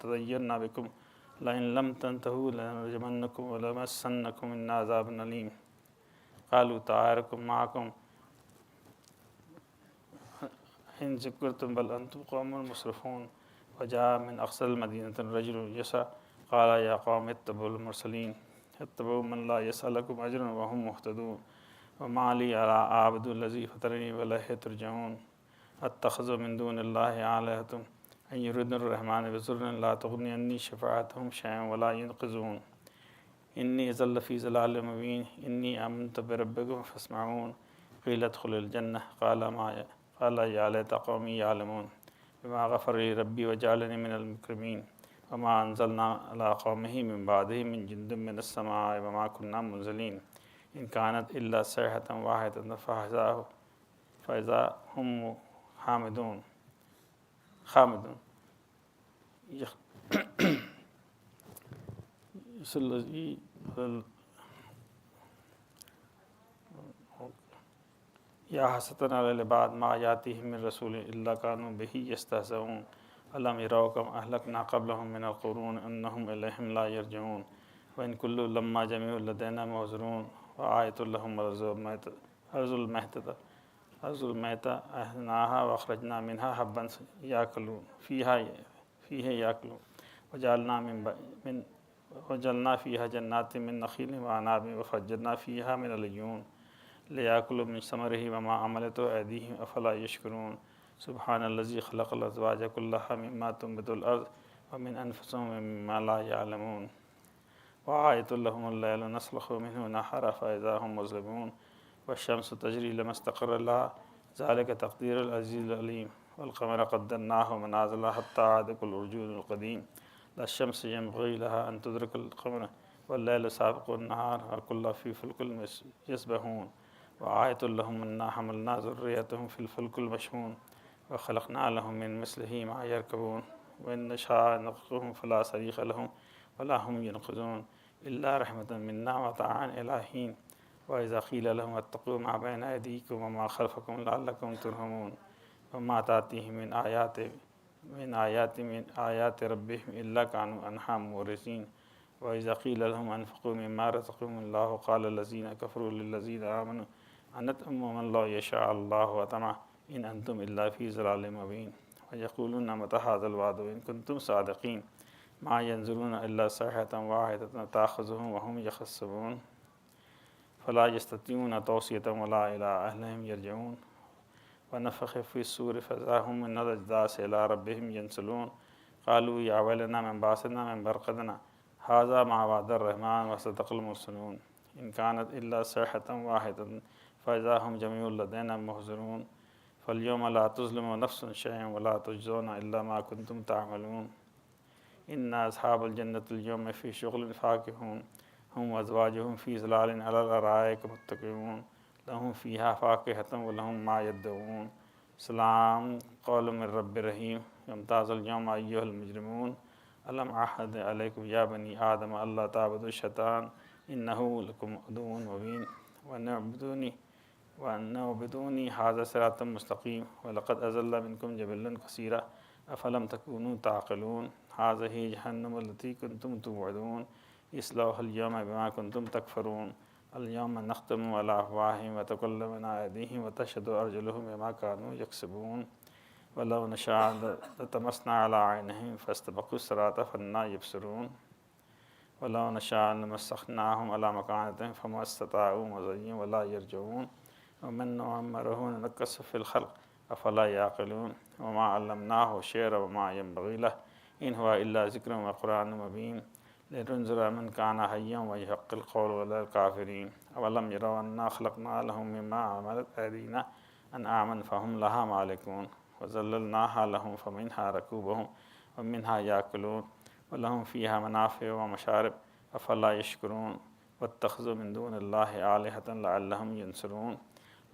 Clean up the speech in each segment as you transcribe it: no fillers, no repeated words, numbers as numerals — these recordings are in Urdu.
لَتَطَيَّرْنَا بِكُمْ لَئِن لَّمْ تَنْتَهُوا لَنَرْجُمَنَّكُمْ وَلَيَمَسَّنَّكُم مِّنَّا عَذَابٌ أَلِيمٌ قَالُوا طَائِرُكُم مَّعَكُمْ إِن ذَكَّرْتُم بَلْ أَنتُمْ قَوْمٌ مُسْرِفُونَ وَجَاءَ مِنْ أَقْصَى الْمَدِينَةِ رَجُلٌ يَسْعَىٰ قَالَ يَا قَوْمِ اتَّبِعُوا الْمُرْسَلِينَ اتَّبِعُوا مَن لَّا يَسْأَلُكُمْ أَجْرًا وَهُم مُّهْتَدُونَ وَمَا لِي أَلَا أَعْبُدُ الَّذِي فَطَرَنِي وَإِلَيْهِ تُرْجَعُونَ أَتَّخِذُ مِن دُونِ اللَّهِ آلِهَةً إِن يُرِدْنِ الرَّحْمَٰنُ بِضُرٍّ لَّا تُغْنِ عَنِّي شَفَاعَتُهُمْ شَيْئًا وَلَا يُنقِذُونِ إِنِّي إِذًا لَّفِي ضَلَالٍ مُّبِينٍ إِنِّي آمَنتُ بِرَبِّكُمْ فَاسْمَعُونِ قِيلَ ادْخُلُوا الْجَنَّةَ قَالَ يَا لَيْتَ قَوْمِي يَعْلَمُونَ بِمَا غَفَرَ لِي رَبِّي وَجَعَلَنِي مِنَ الْمُكْرَمِينَ وَمَا أَنزَلْنَا عَلَىٰ قَوْمِهِ مِن بَعْدِهِ مِن جُندٍ مِّنَ السَّمَاءِ وَمَا كُنَّا مُنزِلِينَ إِن كَانَتْ إِلَّا صَيْحَةً وَاحِدَةً فَإِذَا هُمْ خَامِدُونَ يا حسرة على العباد ما يأتيهم من رسول إلا كانوا به يستهزئون ألم يروا كم أهلكنا قبلهم من القرون أنهم إليهم لا يرجعون وإن كل لما جميع لدينا محضرون وآية لهم أرض الميتة أحييناها وأخرجنا منها حبا يأكلون فيه يأكلون وجعلنا فيها جنات من نخيل وأعناب وفجرنا فيها من العيون ليأكلوا من ثمره وما عملته أيديهم أفلا يشكرون سبحان الذي خلق الأزواج كلها مما تنبت الأرض ومن أنفسهم مما لا يعلمون وآية لهم الليل نسلخ منه نهارا فإذا هم مظلمون والشمس تجري لمستقر لها ذلك تقدير العزيز العليم والقمر قدرناه منازل حتى عاد كالعرجون القديم لا الشمس ينبغي لها أن تدرك القمر والليل سابق النهار وكل في فلك يسبحون وآية لهم أنا حملنا ذريتهم في الفلك المشحون وخلقنا لهم من مثله ما يركبون وإن نشاء نغرقهم فلا صريخ لهم ولا هم ينقذون إلا رحمة منا ومتاعا إلى حين وإذا قيل لهم اتقوا ما بين أيديكم وما خلفكم لعلكم ترحمون وما تأتيهم من آيات ربهم إلا كانوا عنها معرضين وإذا قيل لهم أنفقوا مما رزقهم الله قال الذين كفروا للذين آمنوا أنطعم من لو يشاء الله أطعمه إن أنتم إلا في ضلال مبين ويقولون متى هذا الوعد إن كنتم صادقين ما ينظرون إلا صيحة واحدة تأخذهم وهم يخصمون فلا يستطيعون توصية ولا إلى أهلهم يرجعون ونفخ في الصور فإذا هم من الأجداث إلى ربهم ينسلون قالوا يا ويلنا من بعثنا من مرقدنا هذا ما وعد الرحمن وصدق المرسلون إن كانت إلا صيحة واحدة فإذا هم جميع لدينا محضرون فاليوم لا تظلم نفس شيئا ولا تجزون إلا ما كنتم تعملون إن أصحاب الجنة اليوم في شغل فاكهون هم وأزواجهم في ظلال على الأرائك متكئون لهم فيها فاكهة ولهم ما يدعون سلام قول من رب رحيم يمتاز اليوم أيها المجرمون ألم أعهد عليكم يا بني آدم ألا تعبدوا الشيطان إنه لكم عدو مبين وأن اعبدوني هذا صراط مستقيم ولقد أضل منكم جبلا كثيرا أفلم تكونوا تعقلون هذه جهنم التي كنتم توعدون اصلوها اليوم بما كنتم تكفرون اليوم نختم على أفواههم وتكلمنا أيديهم وتشهد أرجلهم بما كانوا يكسبون ولو نشاء لطمسنا على عينهم فاستبقوا الصراط فأنى يبصرون ولو نشاء لمسخناهم على مكانتهم فما استطاعوا مضيا ولا يرجعون ومن نعمره ننكس في الخلق أفلا يعقلون وما علمناه الشعر وما ينبغي له إن هو إلا ذكر وقرآن مبين لتنذر من كان حيا ويحق القول على الكافرين أولم يروا أنا خلقنا لهم مما عملت أيدينا أنعاما فهم لها مالكون وذللناها لهم فمنها ركوبهم ومنها يأكلون ولهم فيها منافع ومشارب أفلا يشكرون واتخذوا من دون الله آلهة لعلهم ينصرون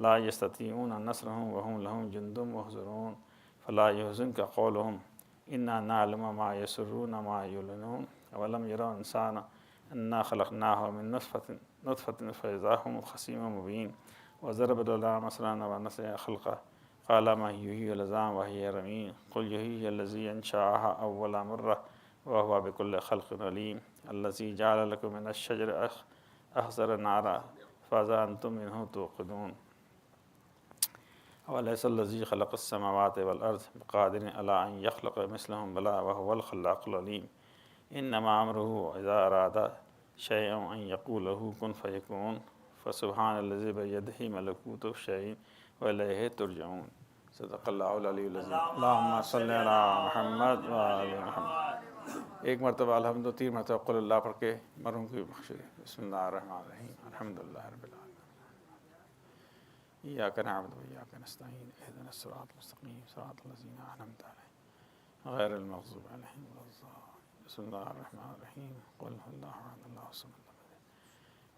لا يستطيعون نصرهم وهم لهم جند محضرون فلا يحزنك قولهم إنا نعلم ما يسرون ما يعلنون أولم يروا إنسانا أنا خلقناه من نطفة فإذا هم خصيم مبين وضرب لنا مثلا ونسي خلقه قال ما يحيي العظام وهي رميم قل يحيي الذي أنشأها أول مرة وهو بكل خلق عليم الذي جعل لكم من الشجر أخضر نارا فإذا أنتم منه توقدون وليس الذي خلق السماوات والأرض بقادر على أن يخلق مثلهم بلى وهو الخلاق العليم إنما أمره إذا أراد شيئا أن يقول له كن فيكون فسبحان الذي بيده ملكوت كل شيء وإليه ترجعون صدق اللہ العلی العظیم اللہم صلی علی محمد و آل محمد۔ ایک مرتبہ الحمد و 3 مرتبہ قل اللہ پڑھ کے مرحوم کی بخش دیں۔ بسم اللہ الرحمن الرحیم الحمدللہ رب العالمین ایاک نعبد و ایاک نستعین اہدنا الصراط المستقیم صراط الذین انعمت علیہم غیر المغضوب علیہم ولا الضالین۔ بسم اللہ الرحمن الرحیم قل هو اللہ احد اللہ الصمد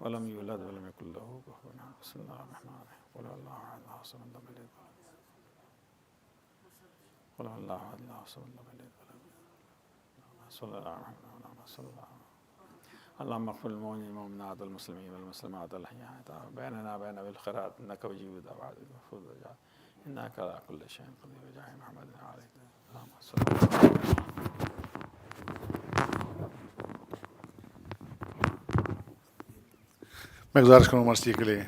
ولم یولد ولم یکن لہ کفوا احد۔ بسم اللہ الرحمن الرحیم قل هو اللہ احد اللہ الصمد لم یلد قل هو اللہ احد اللہ الصمد لم یلد صلی اللہ علیہ وسلم اللهم اغفر للمؤمنين والمؤمنات والمسلمين والمسلمات الأحياء بيننا وبين بالخيرات إنك وجيب الدعوات وغفور الرجاء إنك على كل شيء قدير وجاه محمد عليه اللهم صل میں گزارش کروں مرسی کے لیے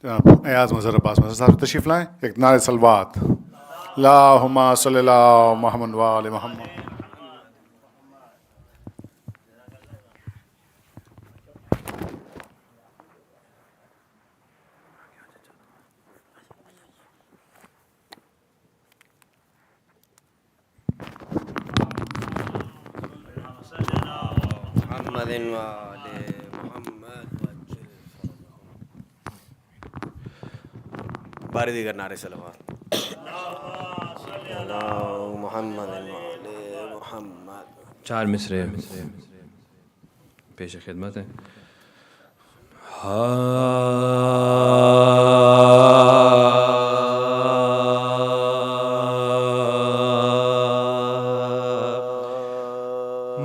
جناب ایاز مظہر عباس مظہر صاحب تشریف لائیں، ایک نعرہ صلوات اللہم صلی اللہ محمد و آل محمد۔ باری دیگر نعرے صلوات محمد محمد 4 مصرے پیش خدمت ہیں۔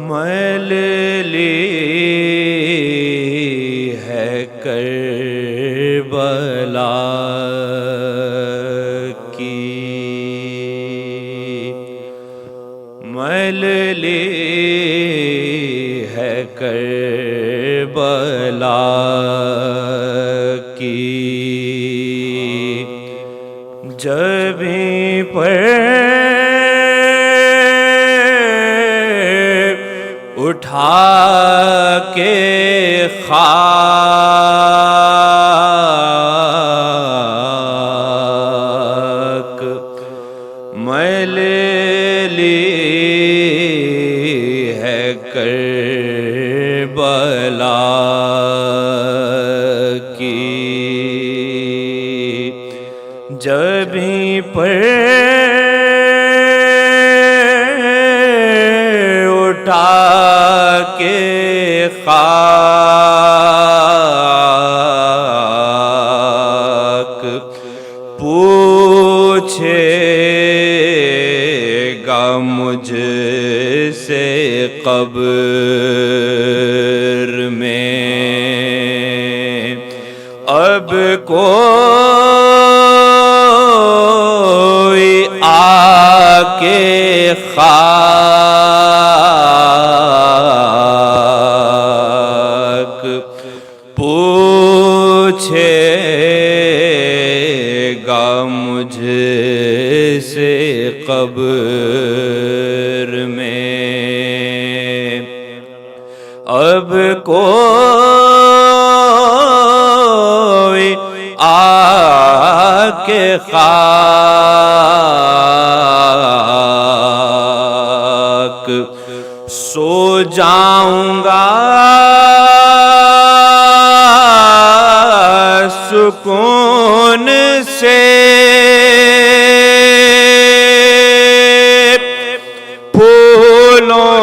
میل لی ہے کربلا میل لی ہے کربلا کی جبیں پر اٹھا کے خاک میل لی ہے کربلا کی جبیں پر اٹھا کے خاک پوچھے گا مجھ سے قبر میں اب کوئی آ کے خاک پوچھے گا مجھ سے قبر میں اب کوئی آ کے خاک سو جاؤں گا سکون سے پھولوں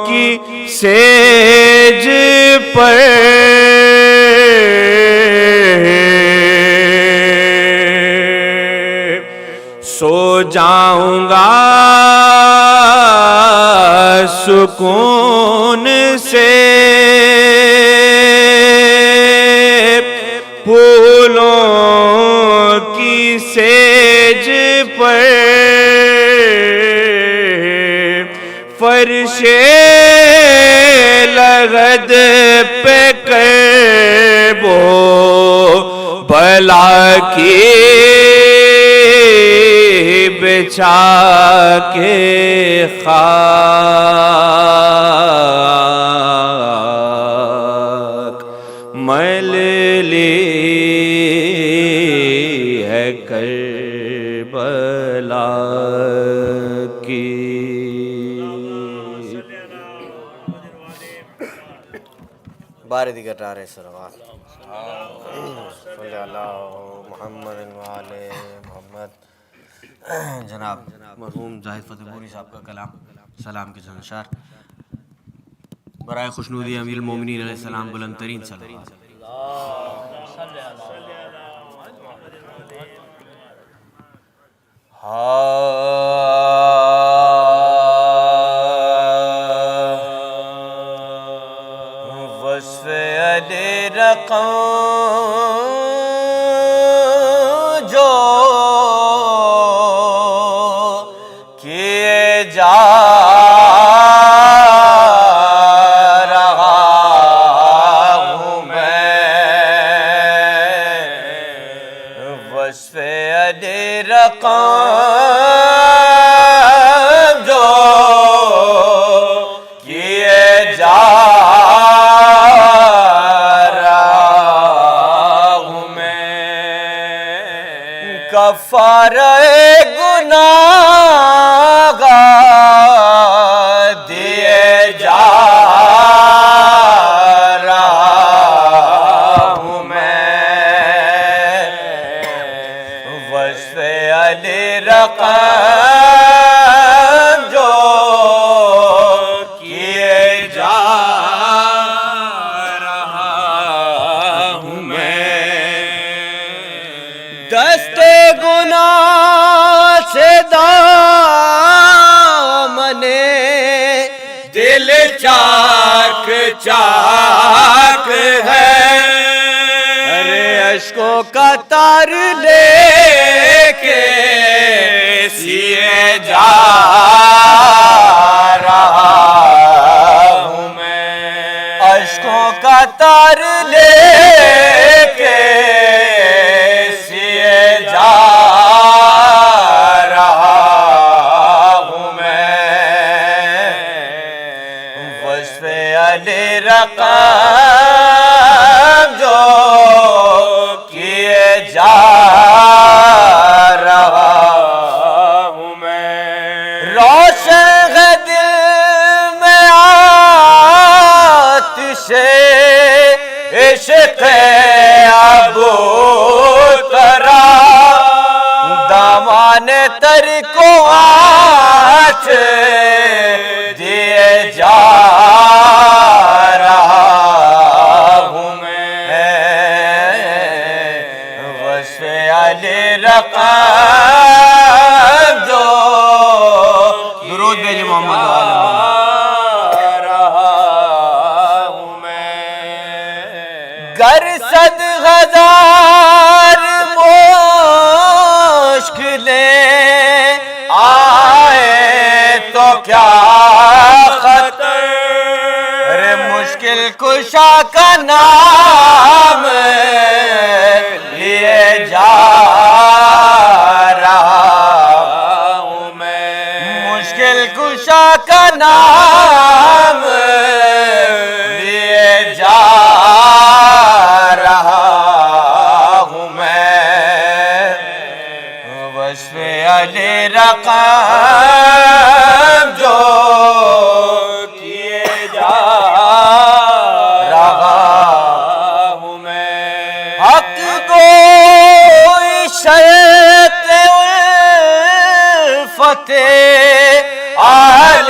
کی سیج پر سو جاؤں گا سکون سے پھولوں کی سیج پر فرش لغد پہ کرب و بلا کی بچھا کے خاک مل لی ہے کربلا کی. بار دیگر نعرے صلوات صلی اللہ محمد وعلی محمد. جناب مرحوم زاہد فتح پوری صاحب کا کلام سلام کے سنشار برائے خوشنودی امیر المومنین علیہ السلام بلند ترین صلوات. وصف علی رقم جو کیے جا رہا ہوں میں. وصف علی رقم جو کیے جا کفارہ گناہ دیے جا رہا ہوں میں. وصف علی رقم جو کیے جا رہا ہوں میں. دست گناہ سے دامن دل چاک چاک ہے. ارے اشکوں کا تار لے کے سیے جا رہا ہوں میں. اشکوں کا تار لے کے رقم جو کیے جا رہا ہوں میں. روشن ہے دل میں آتش عشق ابو ترا. دامان تر کو آج دیے جا رقم جو درود بھیجے محمد رہا ہوں میں. گر صد ہزار مشکلیں آئے تو کیا خطر. ارے مشکل کشا کا نام لیے جا کشا کا نام لیے جا رہا ہوں میں. وصف علی رقم جو کیے جا رہا ہوں میں. حق گوئی شیخ الفتح اہل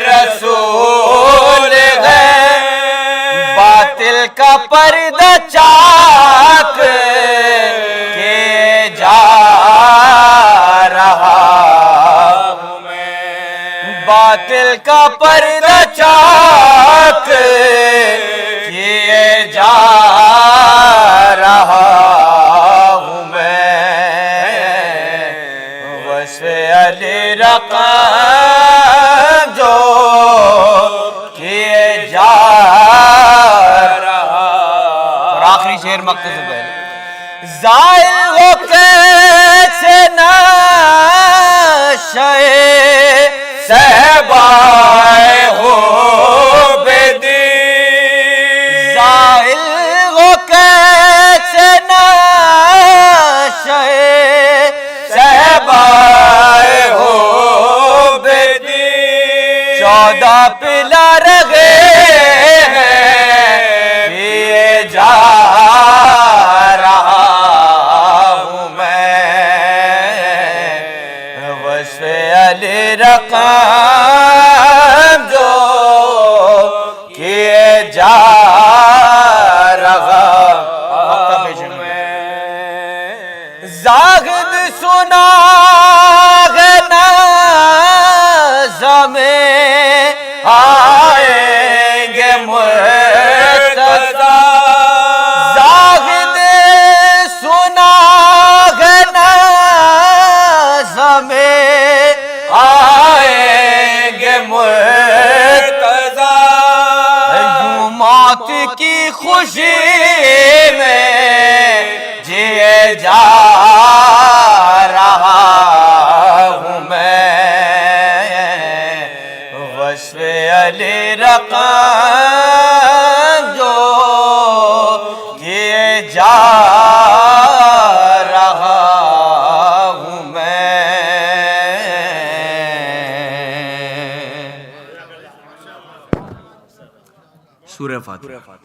رسول ہے. باطل کا پردہ چاک کے جا رہا ہوں میں. باطل کا پردہ چاک کیے جا رہا ہوں میں. وصف علی رقم جو شیر مختصر ہے زائل ہو کیسے نشے صحبائے ہو بدی زائل ہو کیسے نشے صحبائے ہو بدی 14 پلا رہے ہیں یہ جا رہا ہوں میں وصف علی رقم جو کیے جا رہا ہوں میں زاہد سنا آئیں گے مرتضی زاہد سنا ہے نظم آئیں گے مرتضی یوں موت کی خوشی میں جیے جا رہا ہوں میں وصف علی رقم جو کیے جا رہا ہوں میں سورہ فاتحہ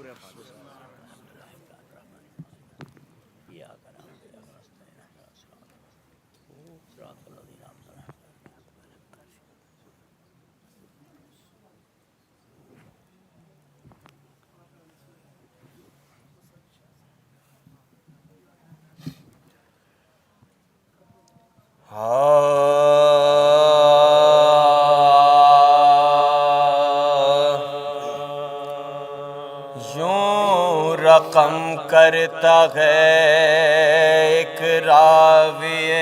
یوں رقم کرتا ہے ایک راوی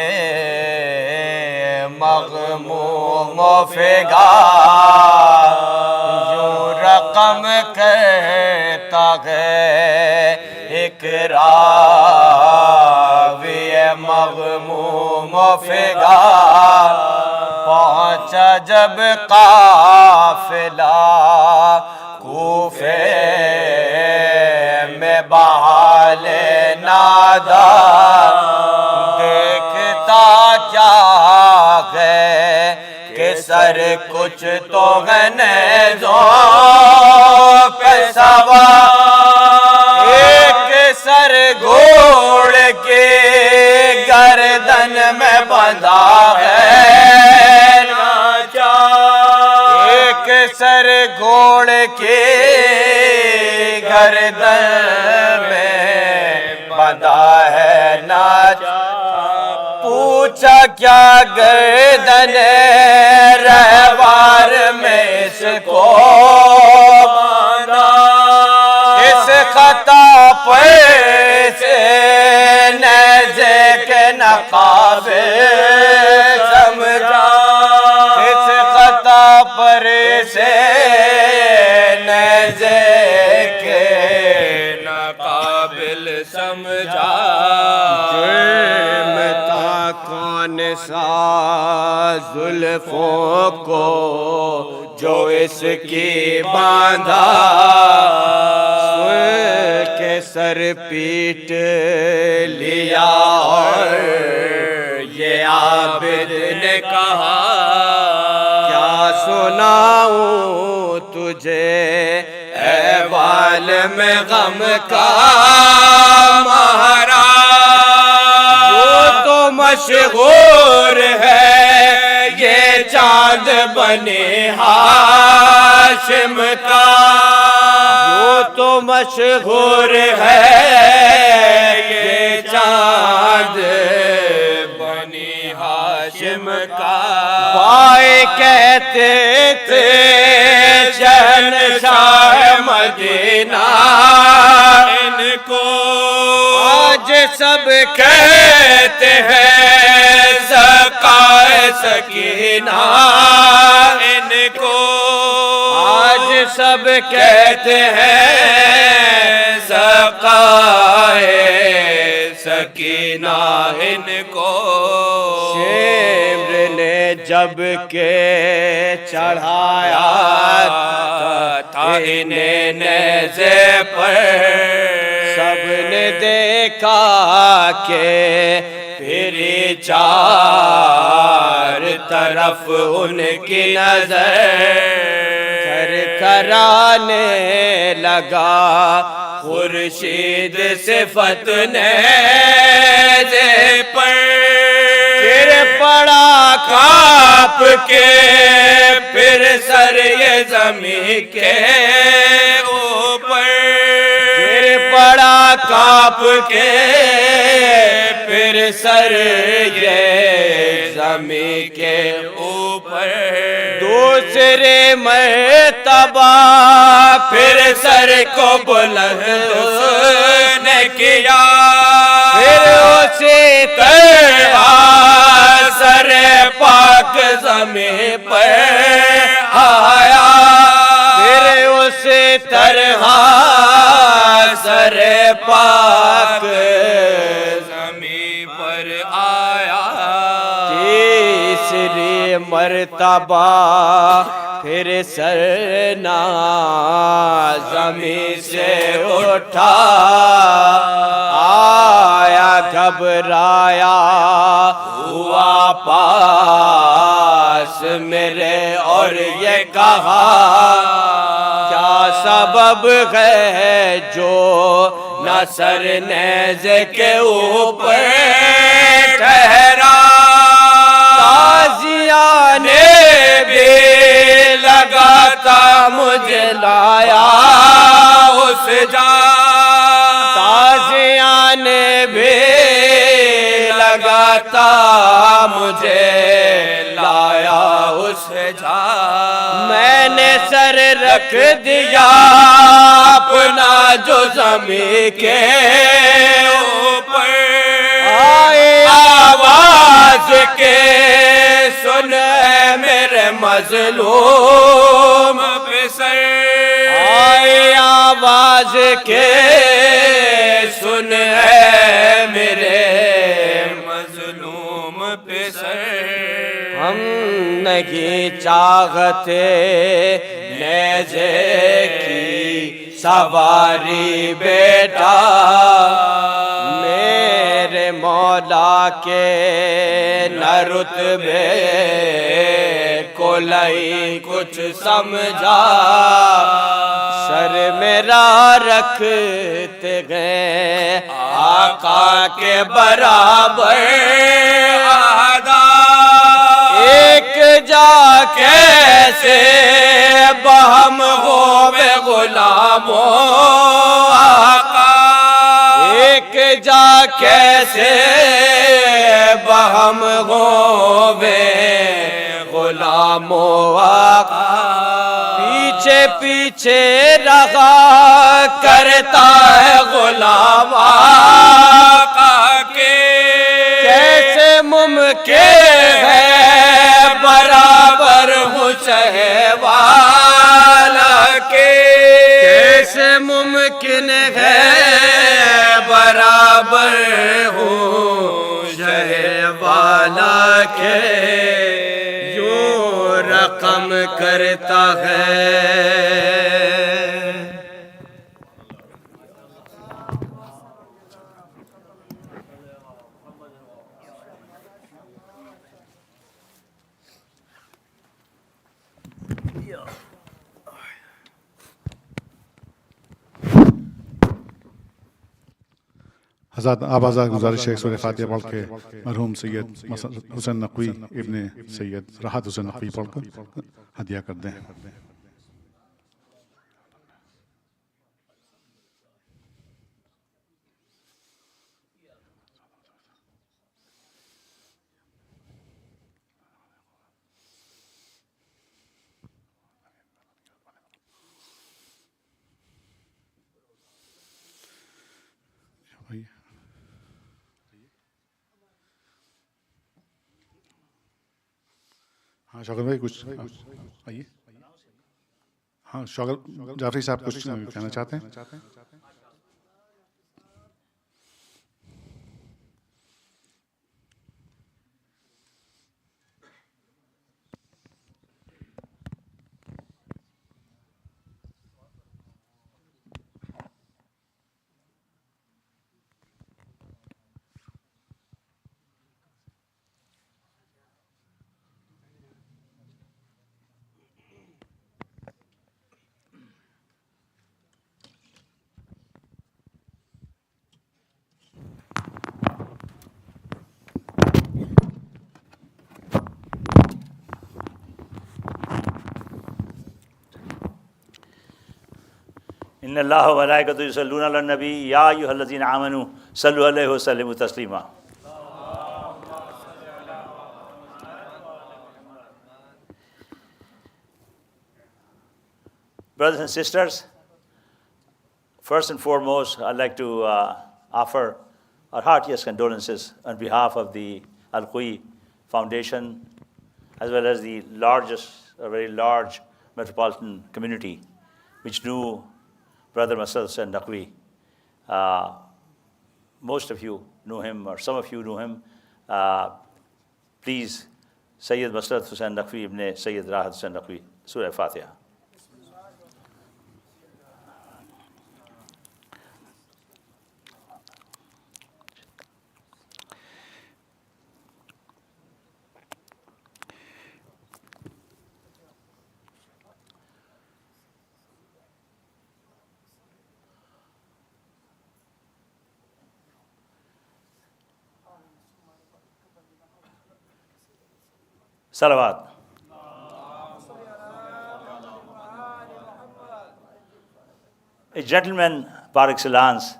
مغموم و فگار یوں رقم کرتا ہے ایک راوی مغموم و فگار پہنچا جب قافلہ کوفے میں بحال نادار دیکھتا کیا ہے کہ سر کچھ تو ہے نیزوں پہ سوار ایک سر گھوڑ کے گردن میں بندھا ہے ایک سر گھوڑ کے گردن میں بندھا ہے ناچا پوچھا کیا گردن رہوار میں اس کو باندھا اس خطا پر سے نیزے کے نقابے سمجھا اس خطا پر سے نیزے کے ناقابل سمجھا جرم تھا کون سا زلفوں کو جو اس کی باندھا سن کے سر پیٹ لیا اور یہ عابد نے کہا کیا سناؤں تجھے احوال میں غم کا مہرا جو تو مشہور ہے یہ چاند بنے ہاشم کا جو تو مشہور ہے یہ چاند بنی ہاشم کا بھائی کہتے تھے شہنشاہ مدینہ ان کو آج سب کہتے ہیں سقائے سکینہ ان کو آج سب کہتے ہیں لقائے سکینہ ان کو، شمر نے جب کہ چڑھایا تھا انہیں نیزے پر، سب نے دیکھا کہ پھری چار طرف ان کی نظر، گھر کرانے لگا خورشید صفت نیزے پر، گر پڑا کانپ کے پھر سر یہ زمین کے اوپر، گر پڑا کانپ کے پھر سر یہ زمین کے اوپر، دوسرے مرتبہ پھر سر کو بلند نے کیا، پھر اسی طرح سر پاک زمین پر آیا، پھر اسی طرح سر پاک زمین پر آیا، تیسری مرتبہ پھر سرنا زمین سے اٹھا، آیا گھبرایا ہوا پاس میرے اور یہ کہا کیا سبب ہے جو نہ سر نیزے کے اوپر ٹھہرا، تازیہ نے بھی لگاتا مجھے لایا اس جا، تازیہ نے بھی لگاتا مجھے لایا اس جا، میں نے سر رکھ دیا اپنا جو زمین کے اوپر، آئے آواز کے سن اے میرے مظلوم پہ سر، آئے آواز کے سن اے میرے مظلوم پہ سر، ہم نہیں چاہتے نیزے کی سواری بیٹا، میرے مولا کے نہ رتبے کو لئی کچھ سمجھا، سر میرا رکھتے گئے آقا کے برابر آدھا، ایک جا کیسے بہم ہوئے غلاموں آقا، ایک جا کیسے بہم ہوئے غلاموں آقا، پیچھے پیچھے رہا کرتا ہے غلام آقا کے، کیسے ممکن ہے برابر ہوں شہوالا کے، کیسے ممکن ہے برابر ہوں شہوالا کے، یوں رقم کرتا ہے۔ حضرات آپ آزاد گزارش ہے سورہ فاتحہ پڑھ کے مرحوم سید حسین نقوی ابن سید راحت حسین نقوی پڑھ کر ہدیہ کر دیں۔ ہاں شوکت بھائی کچھ آئیے۔ ہاں شوکت جعفری صاحب کچھ کہنا چاہتے ہیں؟ Inna Allah wa malaikatu yusalluna ala nabi ya ayyuhallazina amanu sallu alayhi wa sallimu taslima. Brothers and sisters, first and foremost, I'd like to offer our heartiest condolences on behalf of the Al-Khoei Foundation, as well as the largest, a very large metropolitan community, which knew Brother Masud Hussain Naqvi. Most of you knew him, or some of you knew him. Please, Sayyid Masud Hussain Naqvi ibn Sayyid Rahat Hussain Naqvi, Surah Fatiha. Salawat. A gentleman par excellence,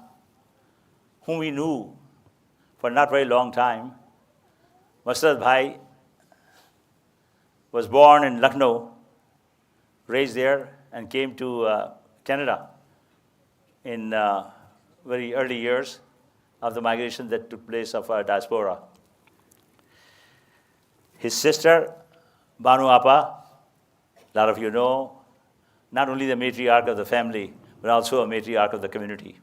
whom we knew for not very long time, Masud Bhai was born in Lucknow, raised there, and came to Canada in very early years of the migration that took place of our diaspora. His sister, Banu Appa, a lot of you know, not only the matriarch of the family, but also a matriarch of the community.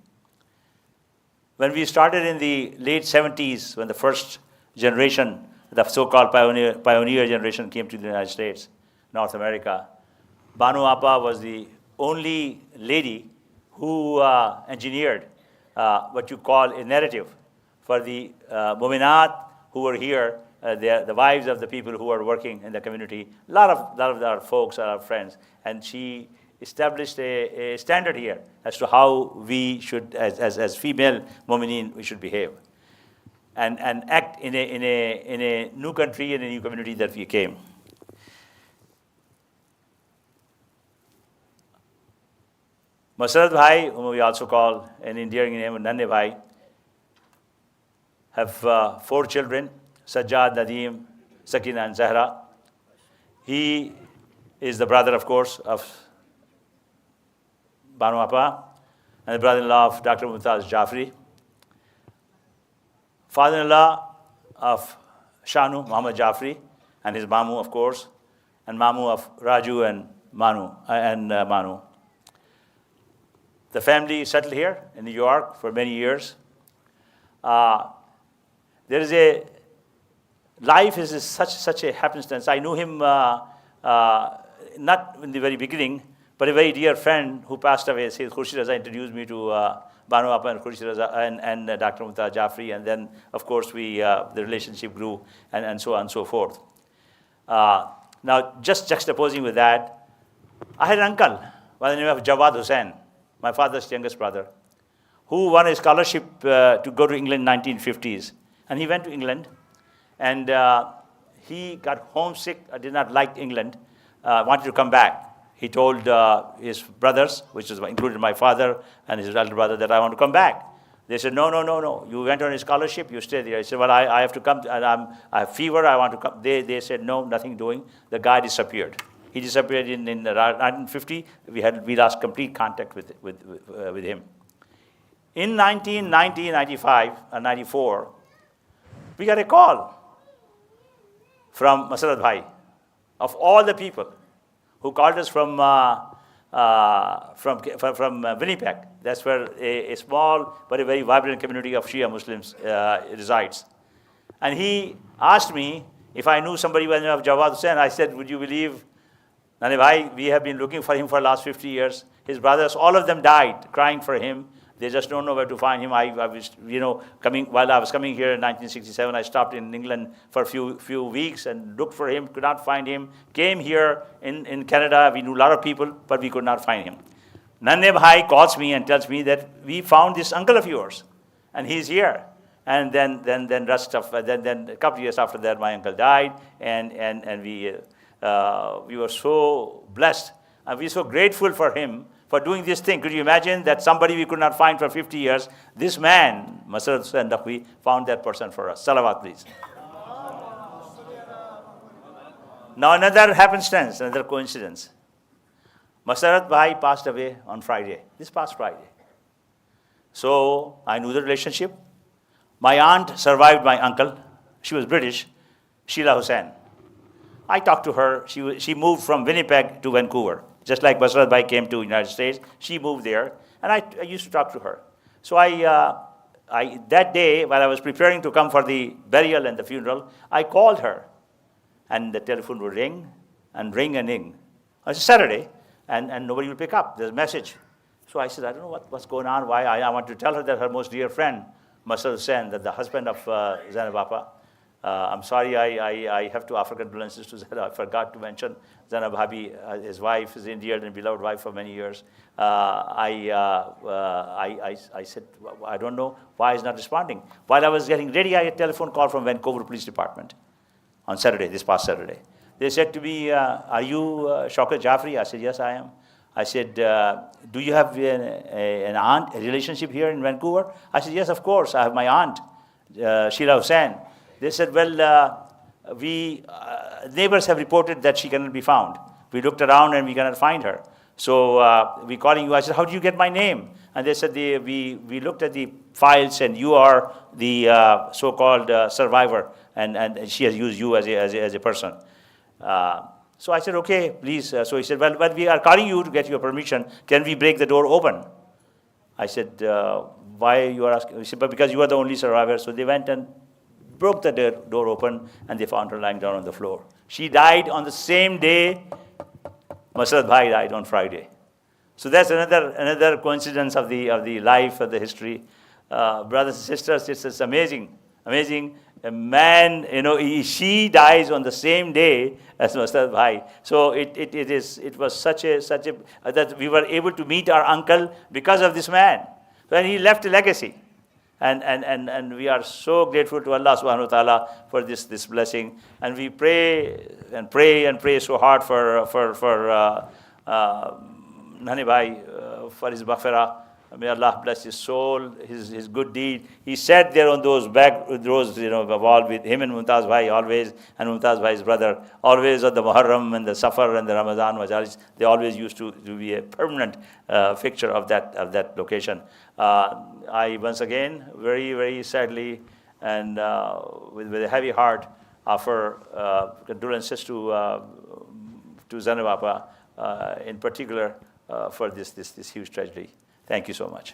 When we started in the late 70s, when the first generation, the so-called pioneer generation came to the United States, North America, Banu Appa was the only lady who engineered what you call a narrative for the Muminat who were here, the wives of the people who are working in the community. A lot of our folks are our friends. And she established a standard here as to how we should, as female Mu'mineen, we should behave. And act in a new country, in a new community that we came. Masud Bhai, whom we also call an endearing name of Nanne Bhai, have 4 children, Sajjad, Nadeem, Sakina, and Zahra. He is the brother, of course, of Banu Appa, and the brother-in-law of Dr. Mumtaz Jafri. Father-in-law of Shanu, Muhammad Jafri, and his Mamu, of course, and Mamu of Raju and Manu. The family settled here in New York for many years. Life is such a happenstance. I knew him not in the very beginning, but a very dear friend who passed away, Sayyid Khurshid Raza, introduced me to Banu Appa and Khurshid Raza and Dr. Mumtaz Jafri, and then, of course, the relationship grew, and so on and so forth. Now, just juxtaposing with that, I had an uncle by the name of Jawad Hussain, my father's youngest brother, who won a scholarship to go to England in 1950s. And he went to England, and he got homesick, did not like England, wanted to come back. He told his brothers, which included my father and his elder brother, that I want to come back. They said, no. You went on a scholarship, you stay there. I said, well, I have to come, and I have fever, I want to come. They said, no, nothing doing. The guy disappeared. He disappeared in 1950. We lost complete contact with him. In 1990, 95, and 94, we got a call from Masud Bhai, of all the people who called us from Winnipeg. That's where a small but a very vibrant community of Shia Muslims resides. And he asked me if I knew somebody by the name of Jawad Hussain. I said, would you believe, Nane Bhai, we have been looking for him for the last 50 years. His brothers, all of them died crying for him. They just don't know where to find him. I was, while I was coming here in 1967, I stopped in England for a few weeks and looked for him, could not find him. Came here in Canada. We knew a lot of people, but we could not find him. Nanne Bhai calls me and tells me that we found this uncle of yours, and he's here. And then a couple of years after that, my uncle died, and we were so blessed And we're so grateful for him for doing this thing. Could you imagine that somebody we could not find for 50 years, this man, Masarrat Hussain Naqvi, found that person for us. Salawat, please. Now another happenstance, another coincidence. Masarrat Bhai passed away on Friday, this past Friday. So I knew the relationship. My aunt survived my uncle. She was British, Sheila Hussain. I talked to her. She moved from Winnipeg to Vancouver. Just like Masarrat Bhai came to the United States, she moved there. And I used to talk to her. So that day, while I was preparing to come for the burial and the funeral, I called her. And the telephone would ring and ring and ring. It's a Saturday, and nobody would pick up. There's a message. So I said, I don't know what's going on, why. I want to tell her that her most dear friend, Masarrat Hussain, that the husband of Zainab Appa, I'm sorry, I have to offer condolences to Zainab. I forgot to mention Zainab Bhabi, his wife, his dear and beloved wife for many years. I said, I don't know why he's not responding. While I was getting ready, I had a telephone call from Vancouver Police Department on Saturday, this past Saturday. They said to me, are you Shaukat Jaffrey? I said, yes, I am. I said, do you have an aunt, a relationship here in Vancouver? I said, yes, of course. I have my aunt, Sheila Hussain. They said, well, neighbors have reported that she cannot be found. We looked around and we cannot find her. So we're calling you. I said, how did you get my name? And they said, we looked at the files and you are the so-called survivor, and she has used you as a person. So I said, okay, please. So he said, well, we are calling you to get your permission. Can we break the door open? I said, why you are asking? He said, but because you are the only survivor. So they went and broke the door open, and they found her lying down on the floor. She died on the same day Masarrat Bhai died, on Friday. So that's another coincidence of the life, of the history. Brothers and sisters, it's amazing. A man, she dies on the same day as Masarrat Bhai. So it was such a that we were able to meet our uncle because of this man. And he left a legacy. And we are so grateful to Allah subhanahu wa ta'ala for this blessing. And we pray so hard for Nani Bhai, for his maghfirah. May Allah bless his soul, his good deed. He sat there on those back rows, wall with him and Mumtaz Bhai always, and Mumtaz Bhai's brother, always at the Muharram and the Safar and the Ramadan Majalis. They always used to be a permanent fixture of that location. I once again, very, very sadly and with a heavy heart, offer condolences to Zainab Appa in particular for this huge tragedy. Thank you so much.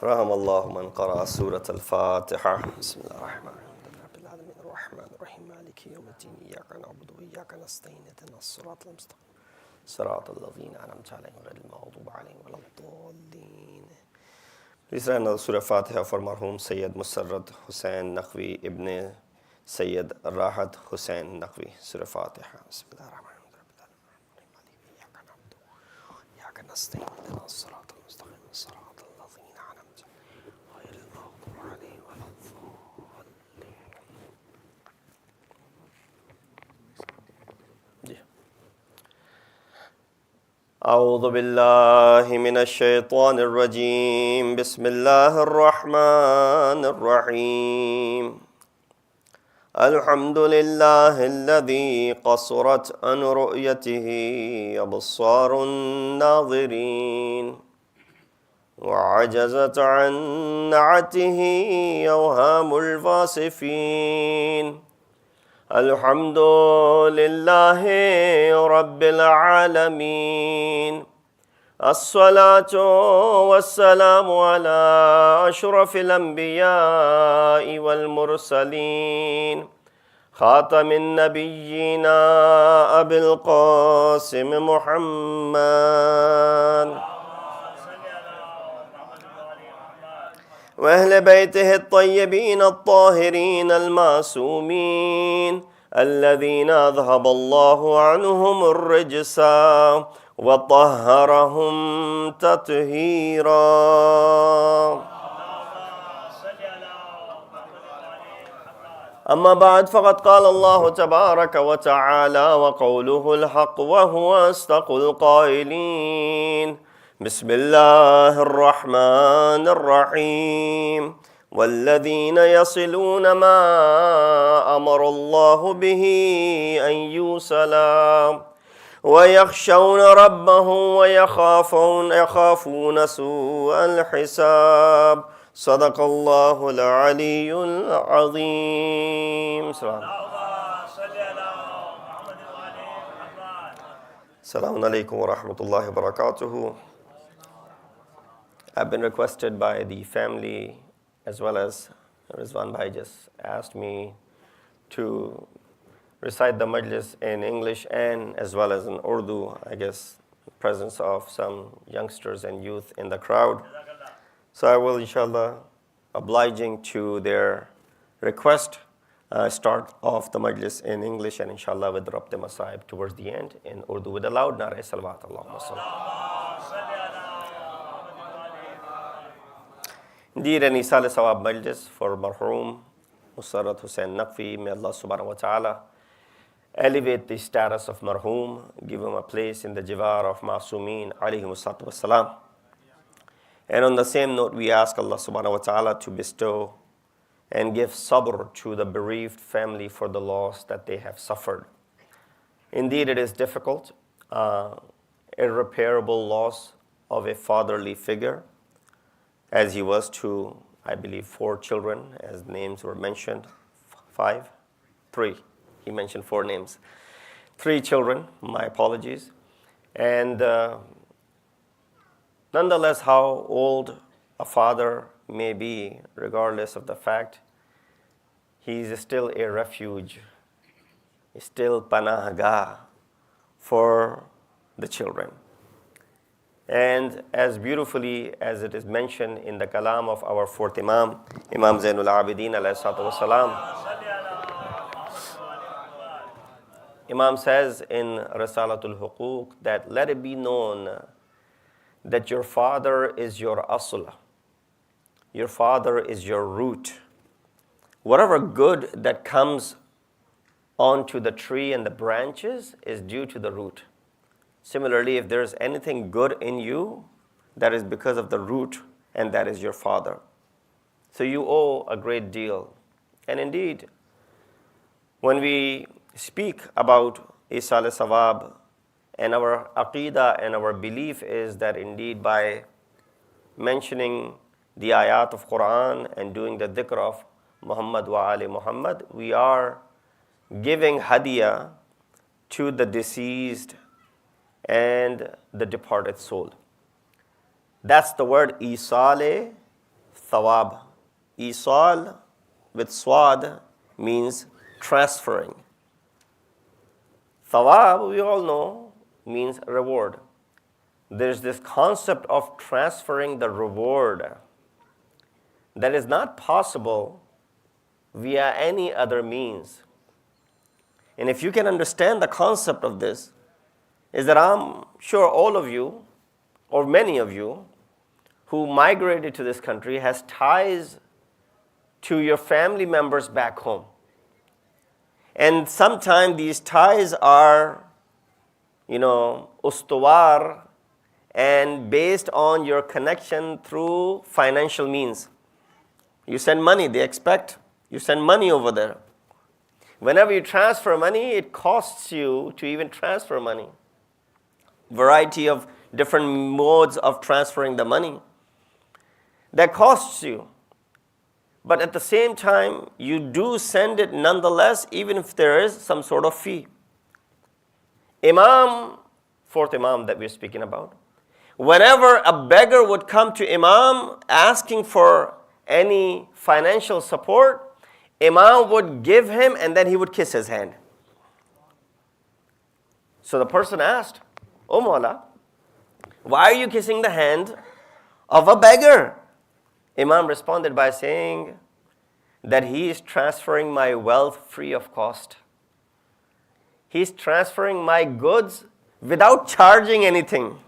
رحم الله من قرأ سورة الفاتحة. بسم الله الرحمن الرحيم. رب العالمين الرحمن الرحيم مالك يوم الدين إياك نعبد وإياك نستعين اهدنا الصراط المستقيم صراط الذين أنعمت عليهم غير المغضوب عليهم ولا الضالين. Please read another Surah Fatiha for Marhum Sayyid Masarrat Hussain Naqvi Ibn Sayyid Rahat Hussain Naqvi. Surah Fatiha. بسم الله الرحمن الرحيم. رب العالمين مالك إياك نعبد وإياك نستعين اهدنا الصراط المستقيم صراط الذين أنعمت غير المغضوب عليهم ولا الضالين. أعوذ بالله من الشيطان الرجيم. بسم الله الرحمن الرحيم. الحمد لله الذي قصرت عن رؤيته أبصار الناظرين وعجزت عن نعته أوهام الفاسفين. الحمد لله رب العالمين الصلاة والسلام على أشرف الأنبياء والمرسلين خاتم النبيين أبي القاسم محمد وأهل بيته الطيبين الطاهرين المعصومين الذين أذهب الله عنهم الرجس وطهرهم تطهيرا. أما بعد فقد قال الله تبارك وتعالى وقوله الحق وهو أصدق القائلين بسم الله الرحمن الرحيم والذين يصلون ما أمر الله به أن يوصل ويخشون ربهم ويخافون سوء الحساب صدق الله العلي العظيم. Assalamu alaikum wa rahmatullahi wa barakatuhu. I've been requested by the family as well as Rizwan Bhai just asked me to recite the Majlis in English and as well as in Urdu, I guess, presence of some youngsters and youth in the crowd. So I will, inshallah, obliging to their request, start off the Majlis in English and inshallah with Rabt Masaib towards the end in Urdu with a loud Nara Salawat. Allahumma salli. Indeed, an Isal Sawab Majlis for Marhum Musarrat Hussain Naqvi. May Allah subhanahu wa ta'ala elevate the status of Marhum, give him a place in the Jivar of Masumeen alayhimu salatu wassalam. And on the same note, we ask Allah subhanahu wa ta'ala to bestow and give sabr to the bereaved family for the loss that they have suffered. Indeed, it is difficult, irreparable loss of a fatherly figure, as he was to, I believe, 4 children, as names were mentioned. 5? 3. He mentioned 4 names. 3 children, my apologies. And nonetheless, how old a father may be, regardless of the fact, he is still a refuge, still panahgah for the children. And as beautifully as it is mentioned in the kalam of our 4th Imam, Imam Zainul Abidin alayhi salatu wasalam, Imam says in Risalatul Huquq that let it be known that your father is your asl. Your father is your root. Whatever good that comes onto the tree and the branches is due to the root. Similarly, if there is anything good in you, that is because of the root, and that is your father. So you owe a great deal. And indeed, when we speak about Isal Sawab, and our aqidah and our belief is that indeed by mentioning the ayat of Quran and doing the dhikr of Muhammad wa Ali Muhammad, we are giving hadiyah to the deceased and the departed soul. That's the word Isal Thawab. Isal with swad means transferring. Thawab, we all know, means reward. There's this concept of transferring the reward that is not possible via any other means. And if you can understand the concept of this, is that I'm sure all of you, or many of you, who migrated to this country has ties to your family members back home. And sometimes these ties are, ustuwar and based on your connection through financial means. You send money, they expect you send money over there. Whenever you transfer money, it costs you to even transfer money. Variety of different modes of transferring the money. That costs you. But at the same time, you do send it nonetheless, even if there is some sort of fee. Imam, 4th Imam that we're speaking about, whenever a beggar would come to Imam asking for any financial support, Imam would give him and then he would kiss his hand. So the person asked, "Oh Mawla, why are you kissing the hand of a beggar?" Imam responded by saying that he is transferring my wealth free of cost. He's transferring my goods without charging anything.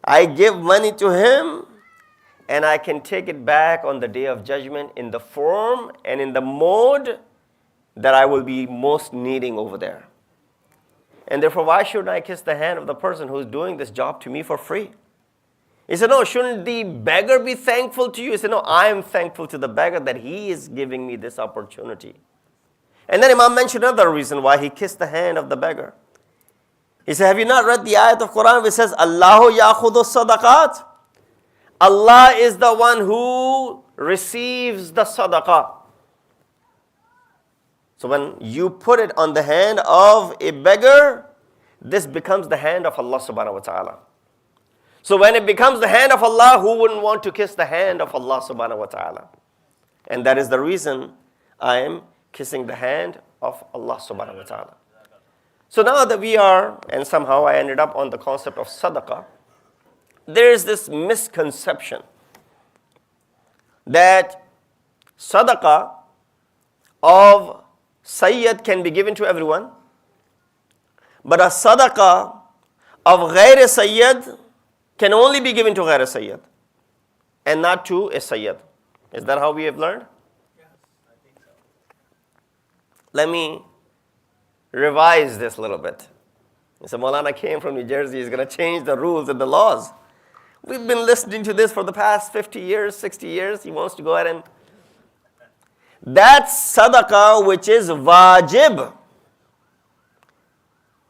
I give money to him and I can take it back on the day of judgment in the form and in the mode that I will be most needing over there. And therefore, why shouldn't I kiss the hand of the person who's doing this job to me for free? He said, "No, shouldn't the beggar be thankful to you?" He said, "No, I am thankful to the beggar that he is giving me this opportunity." And then Imam mentioned another reason why he kissed the hand of the beggar. He said, "Have you not read the ayat of Quran which says, Allahu ya'khudhu sadaqat? Allah is the one who receives the sadaqah." So when you put it on the hand of a beggar, this becomes the hand of Allah subhanahu wa ta'ala. So when it becomes the hand of Allah, who wouldn't want to kiss the hand of Allah subhanahu wa ta'ala? And that is the reason I am kissing the hand of Allah subhanahu wa ta'ala. So now that we are, and somehow I ended up on the concept of sadaqah, there is this misconception that sadaqah of sayyid can be given to everyone, but a sadaqah of ghayr sayyid can only be given to ghayr sayyid and not to a sayyid. Is that how we have learned? Yes, I think so. Let me revise this a little bit. So Maulana came from New Jersey, he's going to change the rules and the laws. We've been listening to this for the past 50 years, 60 years. He wants to go ahead and... That sadaqah which is wajib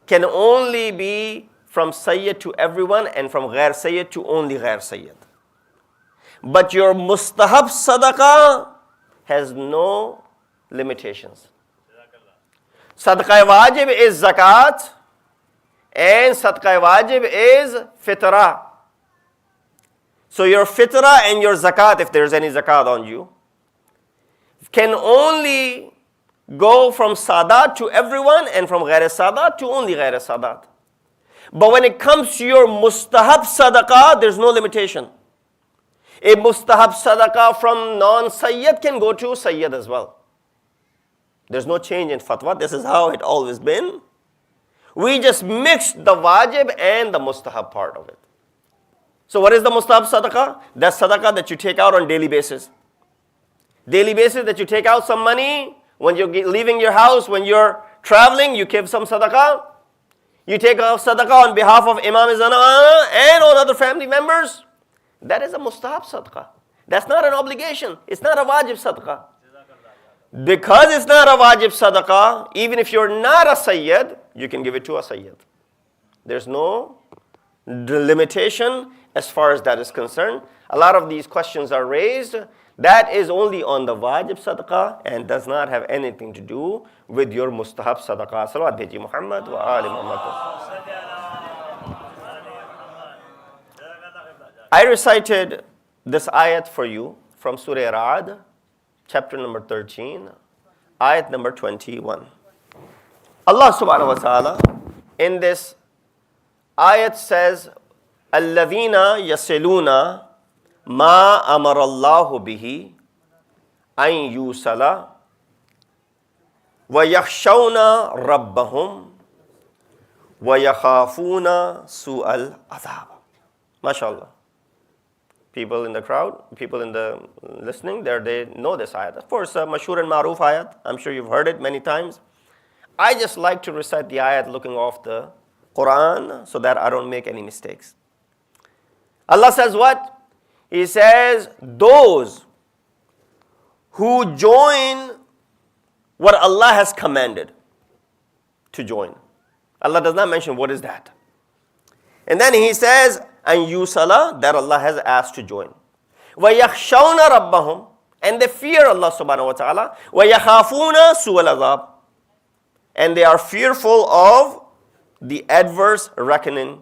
can only be from sayyid to everyone and from ghair sayyid to only ghair sayyid. But your mustahab sadaqah has no limitations. Sadaqah wajib is zakat and sadaqah wajib is fitrah. So your fitrah and your zakat, if there's any zakat on you, can only go from sadat to everyone and from ghair sadat to only ghair sadat. But when it comes to your mustahab sadaqah, there's no limitation. A mustahab sadaqah from non-sayyid can go to sayyid as well. There's no change in fatwa. This is how it always been. We just mixed the wajib and the mustahab part of it. So what is the mustahab sadaqah? That's sadaqah that you take out on daily basis. Daily basis that you take out some money. When you're leaving your house, when you're traveling, you give some sadaqah. You take out sadaqah on behalf of Imam Zana and all other family members. That is a mustahab sadaqah. That's not an obligation. It's not a wajib sadaqah. Because it's not a wajib sadaqah, even if you're not a sayyid, you can give it to a sayyid. There's no limitation as far as that is concerned. A lot of these questions are raised. That is only on the wajib sadaqah and does not have anything to do with your mustahab sadaqah. Salawat bheji Muhammad wa ali Muhammad. I recited this ayat for you from Surah Ra'd, chapter number 13, ayat number 21. Allah subhanahu wa ta'ala in this ayat says, "Alladhina yasiluna ma amarallahu bihi an yusala wa yakhshawna rabbahum wa yakhafuna su'al adhab." MashaAllah. People in the crowd, people in the listening, they know this ayat. Of course, mashhur and ma'ruf ayat. I'm sure you've heard it many times. I just like to recite the ayat looking off the Quran so that I don't make any mistakes. Allah says what? He says, those who join what Allah has commanded to join. Allah does not mention what is that. And then He says, and yusala, that Allah has asked to join. وَيَخْشَوْنَ رَبَّهُمْ, and they fear Allah subhanahu wa ta'ala. وَيَخَافُونَ سُوءَ الْعَذَابِ, and they are fearful of the adverse reckoning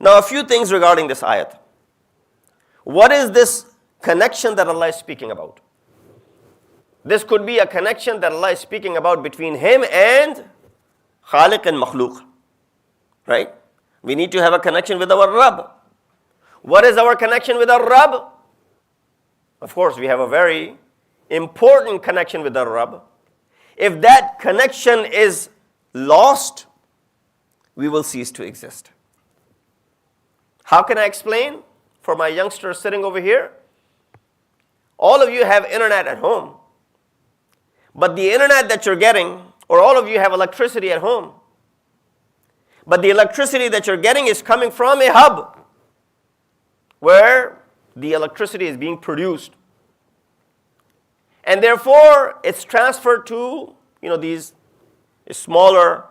Now a few things regarding this ayat. What is this connection that Allah is speaking about? This could be a connection that Allah is speaking about between Him and Khaliq and Makhluq. Right? We need to have a connection with our Rabb. What is our connection with our Rabb? Of course, we have a very important connection with our Rabb. If that connection is lost, we will cease to exist. How can I explain for my youngsters sitting over here? All of you have internet at home. But the internet that you're getting, or all of you have electricity at home. But the electricity that you're getting is coming from a hub where the electricity is being produced. And therefore, it's transferred to these smaller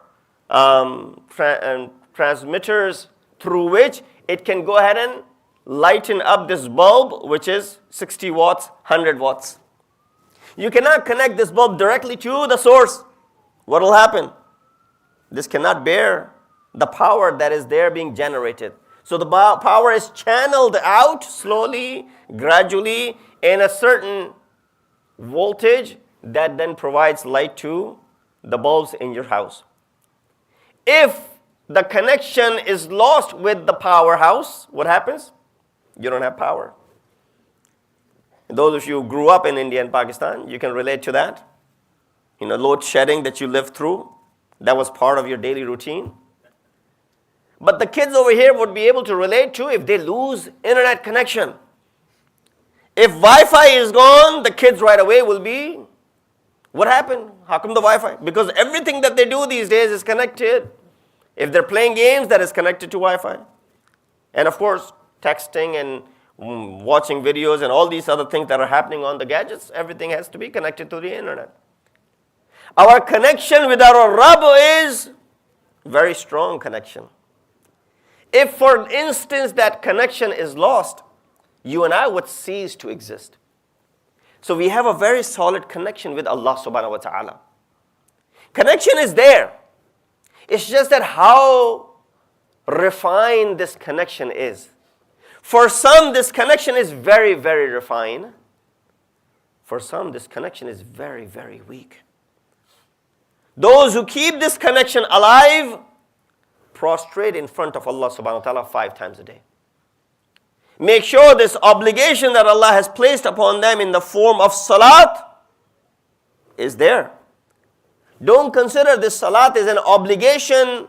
transmitters through which it can go ahead and lighten up this bulb, which is 60 watts, 100 watts. You cannot connect this bulb directly to the source. What will happen? This cannot bear the power that is there being generated. So the power is channeled out slowly, gradually, in a certain voltage that then provides light to the bulbs in your house. If the connection is lost with the powerhouse, what happens? You don't have power. Those of you who grew up in India and Pakistan, you can relate to that. Load shedding that you lived through, that was part of your daily routine. But the kids over here would be able to relate to if they lose internet connection. If Wi-Fi is gone, the kids right away will be, what happened? How come the Wi-Fi? Because everything that they do these days is connected. If they're playing games, that is connected to Wi-Fi. And of course, texting and watching videos and all these other things that are happening on the gadgets, everything has to be connected to the internet. Our connection with our Rabb is very strong connection. If, for instance, that connection is lost, you and I would cease to exist. So we have a very solid connection with Allah subhanahu wa ta'ala. Connection is there. It's just that how refined this connection is. For some, this connection is very, very refined. For some, this connection is very, very weak. Those who keep this connection alive prostrate in front of Allah subhanahu wa ta'ala 5 times a day. Make sure this obligation that Allah has placed upon them in the form of salat is there. Don't consider this salat as an obligation.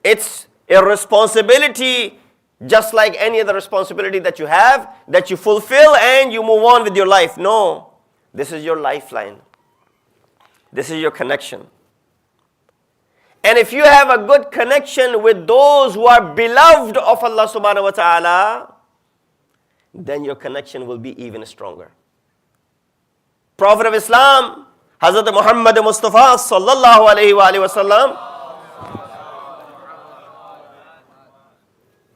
It's a responsibility just like any other responsibility that you have, that you fulfill and you move on with your life. No, this is your lifeline. This is your connection. And if you have a good connection with those who are beloved of Allah subhanahu wa ta'ala, then your connection will be even stronger. Prophet of Islam, Hazrat Muhammad Mustafa sallallahu alayhi wa sallam,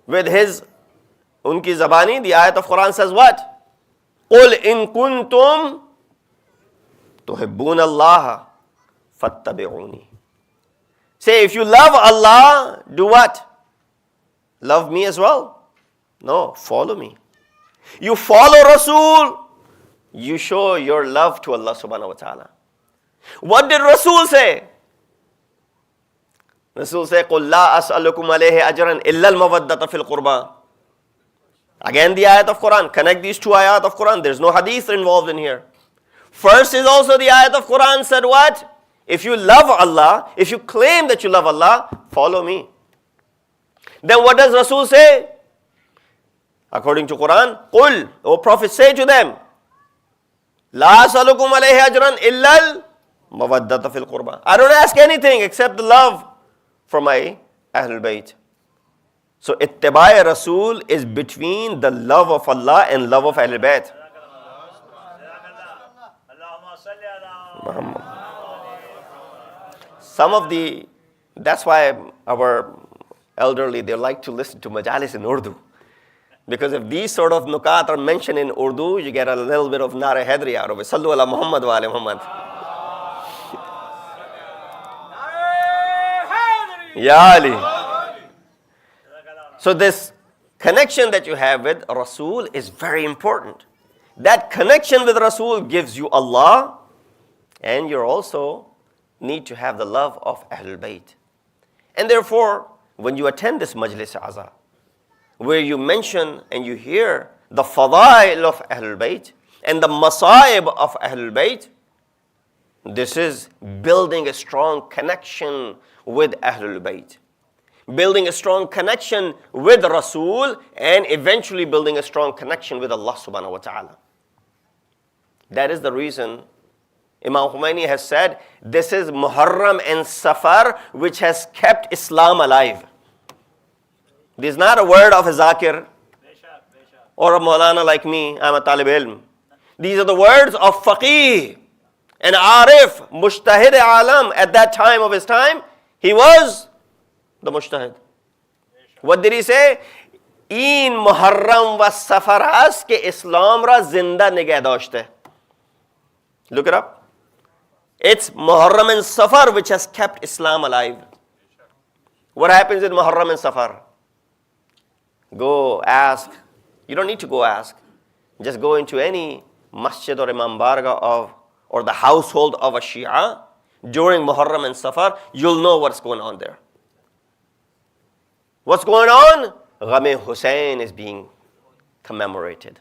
with his unki zabani, the ayat of Quran says what? قُلْ إِن كُنْتُمْ تُحِبُّونَ اللَّهَ فَاتَّبِعُونِي. Say, if you love Allah, do what? Love me as well? No, follow me. You follow Rasul, you show your love to Allah subhanahu wa ta'ala. What did Rasul say? Rasul said, قُلْ لَا أَسْأَلُكُمْ عَلَيْهِ أَجْرًا إِلَّا الْمَوَدَّةَ فِي الْقُرْبَى. Again the ayat of Quran. Connect these 2 ayat of Quran. There's no hadith involved in here. First is also the ayat of Quran said what? If you love Allah, if you claim that you love Allah, follow me. Then what does Rasul say? According to Quran, قُلْ, O Prophet, say to them, لَا أَسْأَلُكُمْ عَلَيْهِ أَجْرًا إِلَّا الْمَوَدَّةَ فِي الْقُرْبَى. I don't ask anything except the love for my Ahlul Bayt. So ittiba' Rasul is between the love of Allah and love of Ahlul Bayt. Muhammad. That's why our elderly, they like to listen to Majlis in Urdu. Because if these sort of nukat are mentioned in Urdu, you get a little bit of Nare Haidari out of it. Sallu ala Muhammad wa ala Muhammad. Ya Ali. So this connection that you have with Rasul is very important. That connection with Rasul gives you Allah, and you also need to have the love of Ahlul Bayt. And therefore, when you attend this Majlis Aza, where you mention and you hear the fadail of Ahlul Bayt and the masaib of Ahlul Bayt, this is building a strong connection with Ahlul Bayt, building a strong connection with Rasul, and eventually building a strong connection with Allah subhanahu wa ta'ala. That is the reason Imam Khomeini has said, this is Muharram and Safar which has kept Islam alive. This is not a word of a Zakir or a Maulana like me, I'm a Talib Ilm. These are the words of Faqih, an Arif, Mushtahid Alam. At that time of his time, he was the Mushtahid. What did he say? In Muharram wa Safar ast ke Islam ra zinda nigah dashte. Look it up. It's Muharram and Safar which has kept Islam alive. What happens in Muharram and Safar? Go ask. You don't need to go ask. Just go into any masjid or imam barga or the household of a Shia during Muharram and Safar. You'll know what's going on there. What's going on? Gham-e Hussain is being commemorated.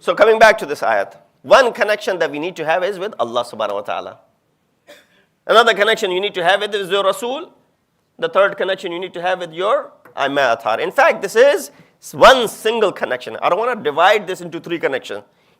So coming back to this ayat, one connection that we need to have is with Allah subhanahu wa ta'ala. Another connection you need to have is your Rasul. The third connection you need to have with your Aimma Athar. In fact, this is one single connection. I don't want to divide this into three connections.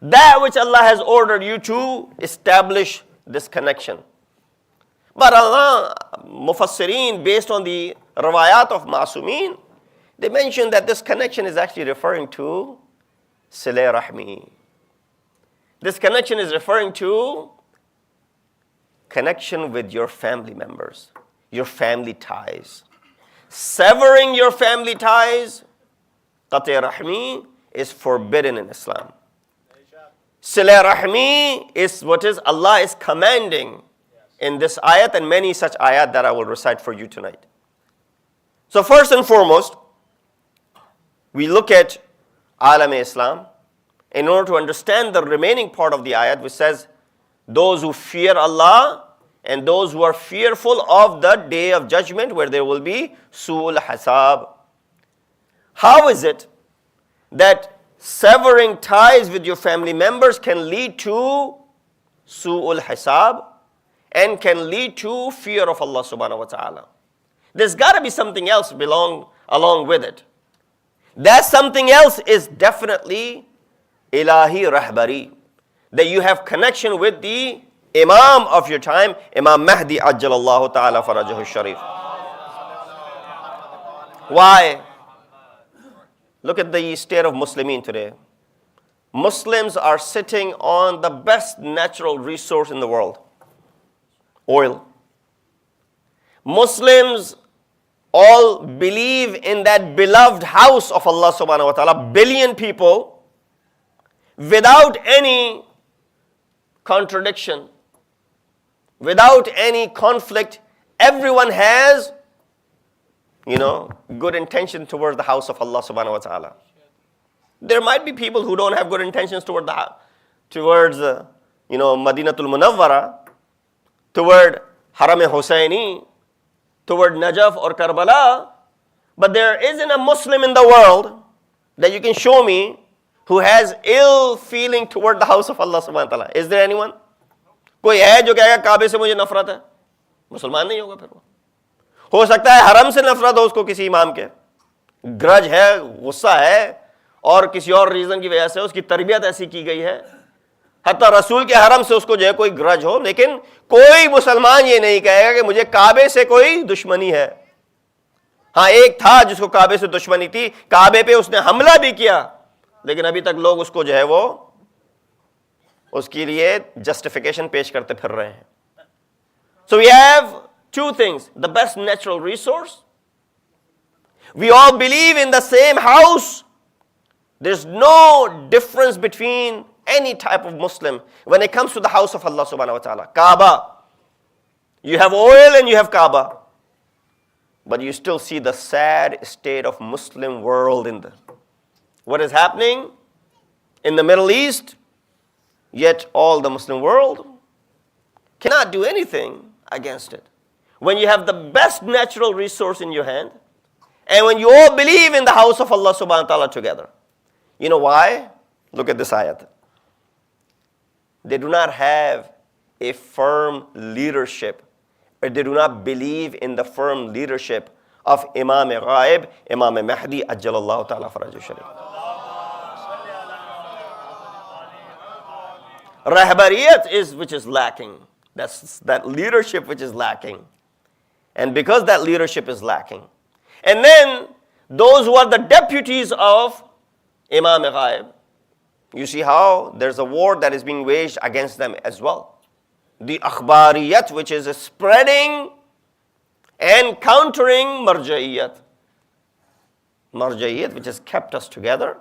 That which Allah has ordered you to establish this connection. But Allah, Mufassirin, based on the Rawayat of Ma'asumin, they mention that this connection is actually referring to Silay Rahmi. This connection is referring to connection with your family members, your family ties. Severing your family ties, Qat'i Rahmi, is forbidden in Islam. Silay Rahmi is what is Allah is commanding in this ayat and many such ayat that I will recite for you tonight. So first and foremost, we look at Alam-e-Islam in order to understand the remaining part of the ayat which says, those who fear Allah and those who are fearful of the day of judgment where there will be su'ul hasab. How is it that severing ties with your family members can lead to su'ul hasab and can lead to fear of Allah subhanahu wa ta'ala? There's got to be something else along with it. That something else is definitely ilahi rahbari. That you have connection with the Imam of your time, Imam Mahdi ajjalallahu ta'ala farajahu sharif. Why? Look at the state of Muslimin today. Muslims are sitting on the best natural resource in the world. Oil. Muslims all believe in that beloved house of Allah subhanahu wa ta'ala, billion people, without any contradiction, without any conflict. Everyone has, good intention towards the house of Allah subhanahu wa ta'ala. There might be people who don't have good intentions towards Madinatul Munawwara, toward Haram-e-Hussaini, toward Najaf or Karbala, but there isn't a Muslim in the world that you can show me who has ill feeling toward the house of Allah subhanahu wa ta'ala? Is there anyone? کوئی ہے جو کہے گا کعبے سے مجھے نفرت ہے؟ مسلمان نہیں ہوگا پھر وہ. ہو سکتا ہے حرم سے نفرت ہو اس کو کسی امام کے, گرج ہے, غصہ ہے, اور کسی اور ریزن کی وجہ سے اس کی تربیت ایسی کی گئی ہے, حتیٰ رسول کے حرم سے اس کو جو ہے کوئی گرج ہو, لیکن کوئی مسلمان یہ نہیں کہے گا کہ مجھے کعبے سے کوئی دشمنی ہے. ہاں ایک تھا جس کو کعبے سے دشمنی تھی, کعبے پہ اس نے حملہ بھی کیا, لیکن ابھی تک لوگ اس کو جو ہے وہ اس کے لیے جسٹیفیکیشن پیش کرتے پھر رہے ہیں. So we have two things: the best natural resource. We all believe in the same house. There's no difference between any type of Muslim when it comes to the house of Allah subhanahu wa ta'ala. Kaaba. You have oil and you have Kaaba. But you still see the sad state of Muslim world in there. What is happening in the Middle East? Yet all the Muslim world cannot do anything against it. When you have the best natural resource in your hand, and when you all believe in the house of Allah subhanahu wa ta'ala together. You know why? Look at this ayat. They do not have a firm leadership, or they do not believe in the firm leadership of Imam Ghaib, Imam Mahdi, Ajjalallahu ta'ala farajul sharif. Rahbariyat is which is lacking. That's that leadership which is lacking. And because that leadership is lacking, and then those who are the deputies of Imam Ghaib, you see how there's a war that is being waged against them as well. The akhbariyat which is spreading and countering marja'iyat. Marja'iyat which has kept us together.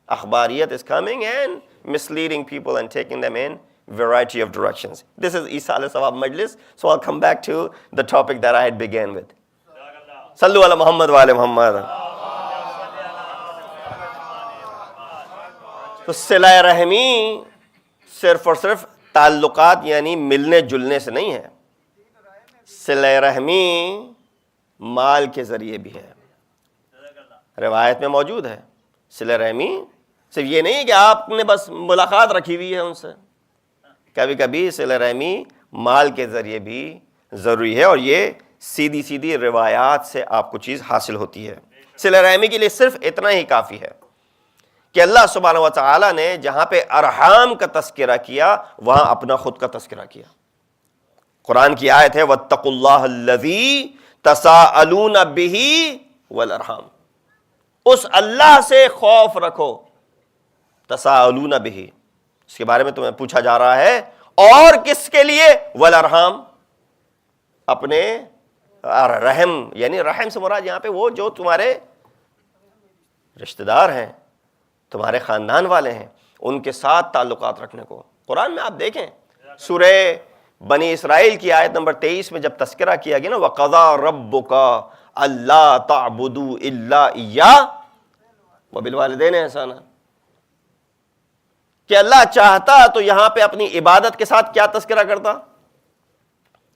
Akhbariyat is coming and misleading people and taking them in variety of directions. This is Isa alayhi salam Majlis. So I'll come back to the topic that I had began with. Sallu ala Muhammad wa ala Muhammad. تو صلہ رحمی صرف اور صرف تعلقات یعنی ملنے جلنے سے نہیں ہے. صلہ رحمی مال کے ذریعے بھی ہے. روایت میں موجود ہے صلہ رحمی صرف یہ نہیں کہ آپ نے بس ملاقات رکھی ہوئی ہے ان سے. کبھی کبھی صلہ رحمی مال کے ذریعے بھی ضروری ہے, اور یہ سیدھی سیدھی روایات سے آپ کو چیز حاصل ہوتی ہے. صلہ رحمی کے لیے صرف اتنا ہی کافی ہے کہ اللہ سبحانہ و تعالیٰ نے جہاں پہ ارحام کا تذکرہ کیا وہاں اپنا خود کا تذکرہ کیا. قرآن کی آیت ہے وَاتَّقُوا اللَّهَ الَّذِي تَسَاءَلُونَ بِهِ وَالْأَرْحَامَ. اس اللہ سے خوف رکھو. تساءلون بِهِ, اس کے بارے میں تمہیں پوچھا جا رہا ہے, اور کس کے لیے؟ والارحام, اپنے رحم, یعنی رحم سے مراد یہاں پہ وہ جو تمہارے رشتہ دار ہیں, تمہارے خاندان والے ہیں, ان کے ساتھ تعلقات رکھنے کو. قرآن میں آپ دیکھیں سورہ بنی اسرائیل کی آیت نمبر 23 میں جب تذکرہ کیا گیا نا وَقَضَىٰ رَبُّكَ أَلَّا تَعْبُدُوا إِلَّا إِيَّاهُ وَبِالْوَالِدَيْنِ إِحْسَانًا, کہ اللہ چاہتا تو یہاں پہ اپنی عبادت کے ساتھ کیا تذکرہ کرتا؟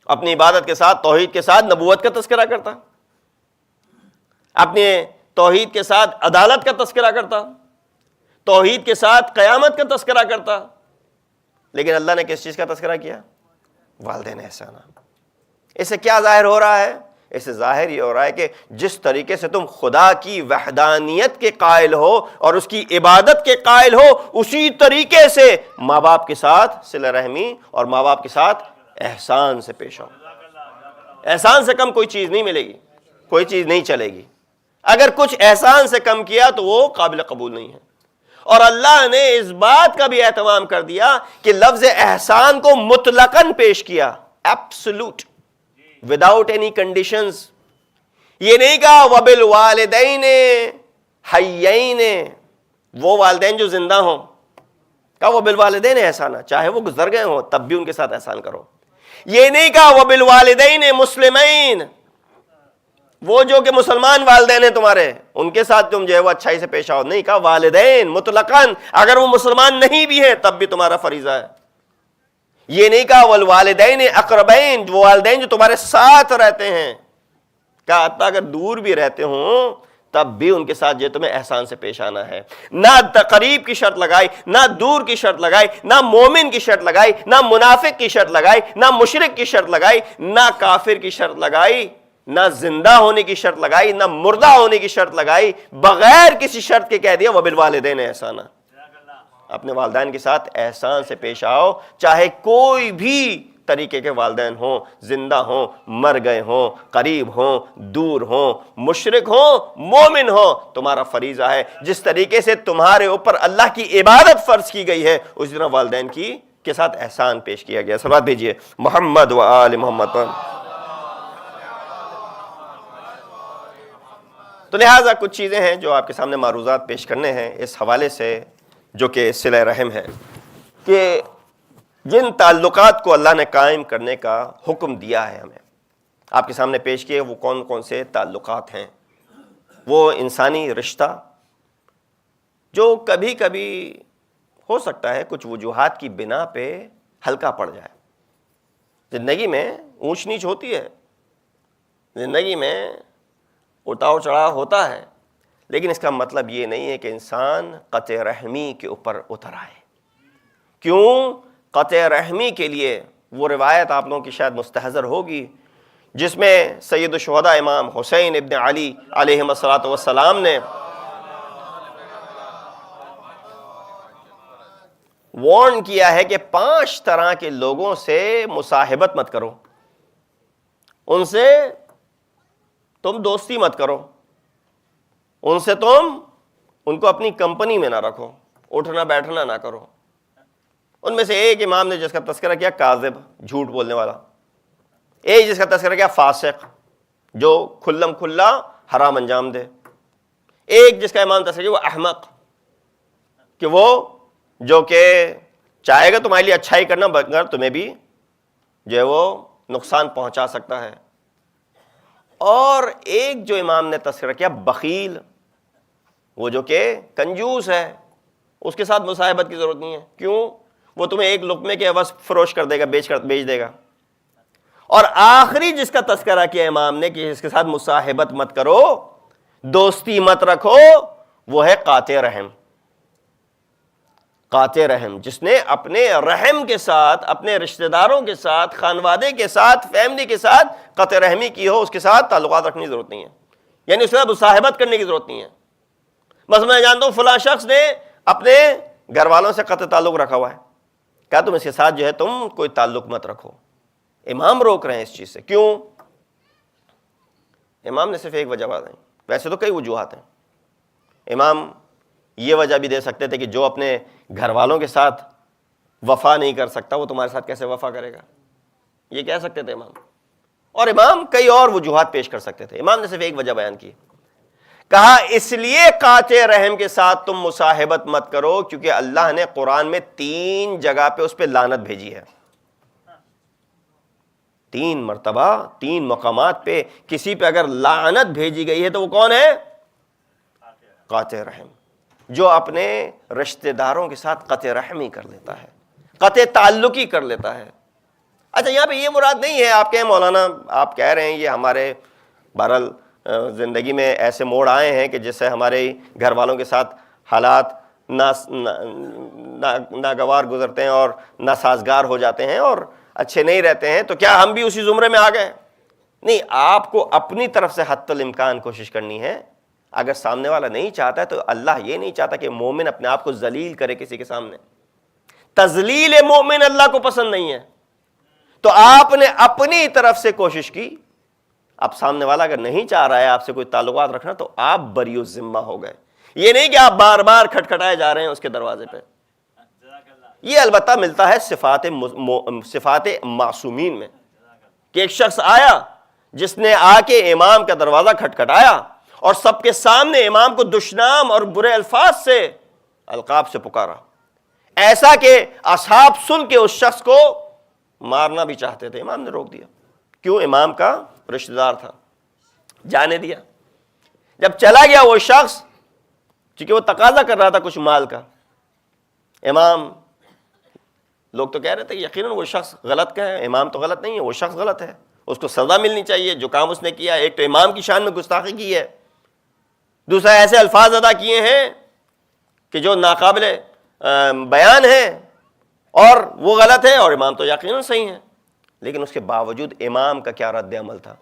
اپنی عبادت کے ساتھ, توحید کے ساتھ نبوت کا تذکرہ کرتا, اپنے توحید کے ساتھ عدالت کا تذکرہ کرتا, توحید کے ساتھ قیامت کا تذکرہ کرتا. لیکن اللہ نے کس چیز کا تذکرہ کیا؟ والدین احسانہ. اس سے کیا ظاہر ہو رہا ہے؟ اس سے ظاہر یہ ہو رہا ہے کہ جس طریقے سے تم خدا کی وحدانیت کے قائل ہو اور اس کی عبادت کے قائل ہو, اسی طریقے سے ماں باپ کے ساتھ صلہ رحمی اور ماں باپ کے ساتھ احسان سے پیش آؤ. احسان سے کم کوئی چیز نہیں ملے گی, کوئی چیز نہیں چلے گی. اگر کچھ احسان سے کم کیا تو وہ قابل قبول نہیں ہے. اور اللہ نے اس بات کا بھی اہتمام کر دیا کہ لفظ احسان کو مطلقاً پیش کیا, ایبسولوٹ, وداؤٹ اینی کنڈیشنز. یہ نہیں کہا وَبِالْوَالِدَيْنِ حَيَّيْنِ, وہ والدین جو زندہ ہوں, کہا وَبِالْوَالِدَيْنِ احسانہ, چاہے وہ گزر گئے ہوں تب بھی ان کے ساتھ احسان کرو. یہ نہیں کہا وَبِالْوَالِدَيْنِ مُسْلِمَيْنِ, وہ جو کہ مسلمان والدین ہیں تمہارے ان کے ساتھ تم جو ہے وہ اچھائی سے پیش آؤ. نہیں کہا والدین مطلقاً, اگر وہ مسلمان نہیں بھی ہیں تب بھی تمہارا فریضہ ہے. یہ نہیں کہا والوالدین اقربین, وہ والدین جو تمہارے ساتھ رہتے ہیں, کہا حتیٰ اگر دور بھی رہتے ہوں تب بھی ان کے ساتھ جو تمہیں احسان سے پیش آنا ہے. نہ قریب کی شرط لگائی، نہ دور کی شرط لگائی، نہ مومن کی شرط لگائی، نہ منافق کی شرط لگائی، نہ مشرک کی شرط لگائی، نہ کافر کی شرط لگائی، نہ زندہ ہونے کی شرط لگائی، نہ مردہ ہونے کی شرط لگائی، بغیر کسی شرط کے کہہ دیا وبالوالدین احسانا. اپنے والدین کے ساتھ احسان سے پیش آؤ، چاہے کوئی بھی طریقے کے والدین ہوں، زندہ ہوں، مر گئے ہوں، قریب ہوں، دور ہوں، مشرک ہوں، مومن ہوں. تمہارا فریضہ ہے جس طریقے سے تمہارے اوپر اللہ کی عبادت فرض کی گئی ہے اسی طرح والدین کی کے ساتھ احسان پیش کیا گیا. صلوات بھیجیے محمد و آل محمد. تو لہٰذا کچھ چیزیں ہیں جو آپ کے سامنے معروضات پیش کرنے ہیں اس حوالے سے، جو کہ صلہ رحم ہے، کہ جن تعلقات کو اللہ نے قائم کرنے کا حکم دیا ہے ہمیں، آپ کے سامنے پیش کیے وہ کون کون سے تعلقات ہیں. وہ انسانی رشتہ جو کبھی کبھی ہو سکتا ہے کچھ وجوہات کی بنا پہ ہلکا پڑ جائے. زندگی میں اونچ نیچ ہوتی ہے، زندگی میں اتاؤ چڑھاؤ ہوتا ہے، لیکن اس کا مطلب یہ نہیں ہے کہ انسان قطع رحمی کے اوپر اتر آئے. کیوں؟ قطع رحمی کے لیے وہ روایت آپ لوگوں کی شاید مستحضر ہوگی جس میں سید الشہداء امام حسین ابن علی علیہ الصلوۃ والسلام نے وارن کیا ہے کہ 5 طرح کے لوگوں سے مصاحبت مت کرو، ان سے تم دوستی مت کرو، ان سے تم ان کو اپنی کمپنی میں نہ رکھو، اٹھنا بیٹھنا نہ کرو. ان میں سے ایک امام نے جس کا تذکرہ کیا کاذب، جھوٹ بولنے والا. ایک جس کا تذکرہ کیا فاسق، جو کھلم کھلا حرام انجام دے. ایک جس کا امام تذکرہ کیا وہ احمق، کہ وہ جو کہ چاہے گا تمہارے لیے اچھائی کرنا مگر تمہیں بھی جو ہے وہ نقصان پہنچا سکتا ہے. اور ایک جو امام نے تذکرہ کیا بخیل، وہ جو کہ کنجوس ہے، اس کے ساتھ مصاحبت کی ضرورت نہیں ہے. کیوں؟ وہ تمہیں ایک لقمے کے عوض فروش کر دے گا، بیچ دے گا. اور آخری جس کا تذکرہ کیا امام نے کہ اس کے ساتھ مصاحبت مت کرو، دوستی مت رکھو، وہ ہے قاطع رحم. قاطع رحم، جس نے اپنے رحم کے ساتھ، اپنے رشتہ داروں کے ساتھ، خانوادے کے ساتھ، فیملی کے ساتھ قطع رحمی کی ہو، اس کے ساتھ تعلقات رکھنے کی ضرورت نہیں ہے، یعنی اس کے ساتھ مصاحبت کرنے کی ضرورت نہیں ہے. بس میں جانتا ہوں فلاں شخص نے اپنے گھر والوں سے قطع تعلق رکھا ہوا ہے، کہا تم اس کے ساتھ جو ہے تم کوئی تعلق مت رکھو. امام روک رہے ہیں اس چیز سے. کیوں؟ امام نے صرف ایک وجہ بتائی، ویسے تو کئی وجوہات ہیں. امام یہ وجہ بھی دے سکتے تھے کہ جو اپنے گھر والوں کے ساتھ وفا نہیں کر سکتا وہ تمہارے ساتھ کیسے وفا کرے گا، یہ کہہ سکتے تھے امام. اور امام کئی اور وجوہات پیش کر سکتے تھے. امام نے صرف ایک وجہ بیان کی، کہا اس لیے قاطع رحم کے ساتھ تم مصاحبت مت کرو کیونکہ اللہ نے قرآن میں 3 جگہ پہ اس پہ لعنت بھیجی ہے. 3 مرتبہ 3 مقامات پہ کسی پہ اگر لعنت بھیجی گئی ہے تو وہ کون ہے؟ قاطع رحم، جو اپنے رشتہ داروں کے ساتھ قطع رحمی کر لیتا ہے، قطع تعلقی کر لیتا ہے. اچھا یہاں پہ یہ مراد نہیں ہے آپ کہیں مولانا آپ کہہ رہے ہیں یہ ہمارے بہرحال زندگی میں ایسے موڑ آئے ہیں کہ جس سے ہمارے گھر والوں کے ساتھ حالات ناگوار گزرتے ہیں اور ناسازگار ہو جاتے ہیں اور اچھے نہیں رہتے ہیں، تو کیا ہم بھی اسی زمرے میں آ گئے؟ نہیں، آپ کو اپنی طرف سے حتی الامکان کوشش کرنی ہے. اگر سامنے والا نہیں چاہتا ہے تو اللہ یہ نہیں چاہتا کہ مومن اپنے آپ کو ذلیل کرے کسی کے سامنے. تذلیل مومن اللہ کو پسند نہیں ہے. تو آپ نے اپنی طرف سے کوشش کی. اب سامنے والا اگر نہیں چاہ رہا ہے آپ سے کوئی تعلقات رکھنا تو آپ بری الذمہ ہو گئے. یہ نہیں کہ آپ بار بار کھٹکھٹائے جا رہے ہیں اس کے دروازے پہ. یہ البتہ ملتا ہے صفات معصومین میں، کہ ایک شخص آیا جس نے آ کے امام کا دروازہ کھٹکھٹایا اور سب کے سامنے امام کو دشنام اور برے الفاظ سے القاب سے پکارا، ایسا کہ اصحاب سن کے اس شخص کو مارنا بھی چاہتے تھے. امام نے روک دیا. کیوں؟ امام کا رشتہ دار تھا، جانے دیا. جب چلا گیا وہ شخص، چونکہ وہ تقاضا کر رہا تھا کچھ مال کا، امام لوگ تو کہہ رہے تھے یقیناً وہ شخص غلط کا ہے، امام تو غلط نہیں ہے، وہ شخص غلط ہے، اس کو سزا ملنی چاہیے جو کام اس نے کیا. ایک تو امام کی شان میں گستاخی کی ہے، دوسرا ایسے الفاظ ادا کیے ہیں کہ جو ناقابل بیان ہیں اور وہ غلط ہے، اور امام تو یقیناً صحیح ہیں، لیکن اس کے باوجود امام کا کیا رد عمل تھا؟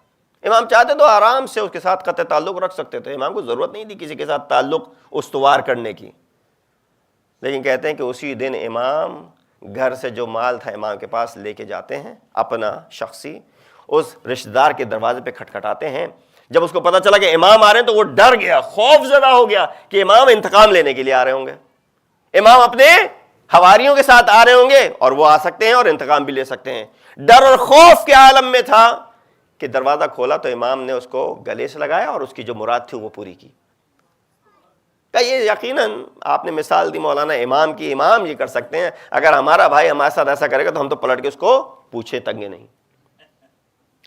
امام چاہتے تو آرام سے اس کے ساتھ قطع تعلق رکھ سکتے تھے، امام کو ضرورت نہیں تھی کسی کے ساتھ تعلق استوار کرنے کی، لیکن کہتے ہیں کہ اسی دن امام گھر سے جو مال تھا امام کے پاس لے کے جاتے ہیں اپنا شخصی، اس رشتہ دار کے دروازے پہ کھٹکھٹاتے ہیں. جب اس کو پتا چلا کہ امام آ رہے ہیں تو وہ ڈر گیا، خوف زدہ ہو گیا کہ امام انتقام لینے کے لیے آ رہے ہوں گے، امام اپنے حواریوں کے ساتھ آ رہے ہوں گے اور وہ آ سکتے ہیں اور انتقام بھی لے سکتے ہیں. ڈر اور خوف کے عالم میں تھا کہ دروازہ کھولا تو امام نے اس کو گلے سے لگایا اور اس کی جو مراد تھی وہ پوری کی. کہ یہ یقیناً آپ نے مثال دی مولانا امام کی، امام یہ کر سکتے ہیں، اگر ہمارا بھائی ہمارے ساتھ ایسا کرے گا تو ہم تو پلٹ کے اس کو پوچھے تنگے نہیں.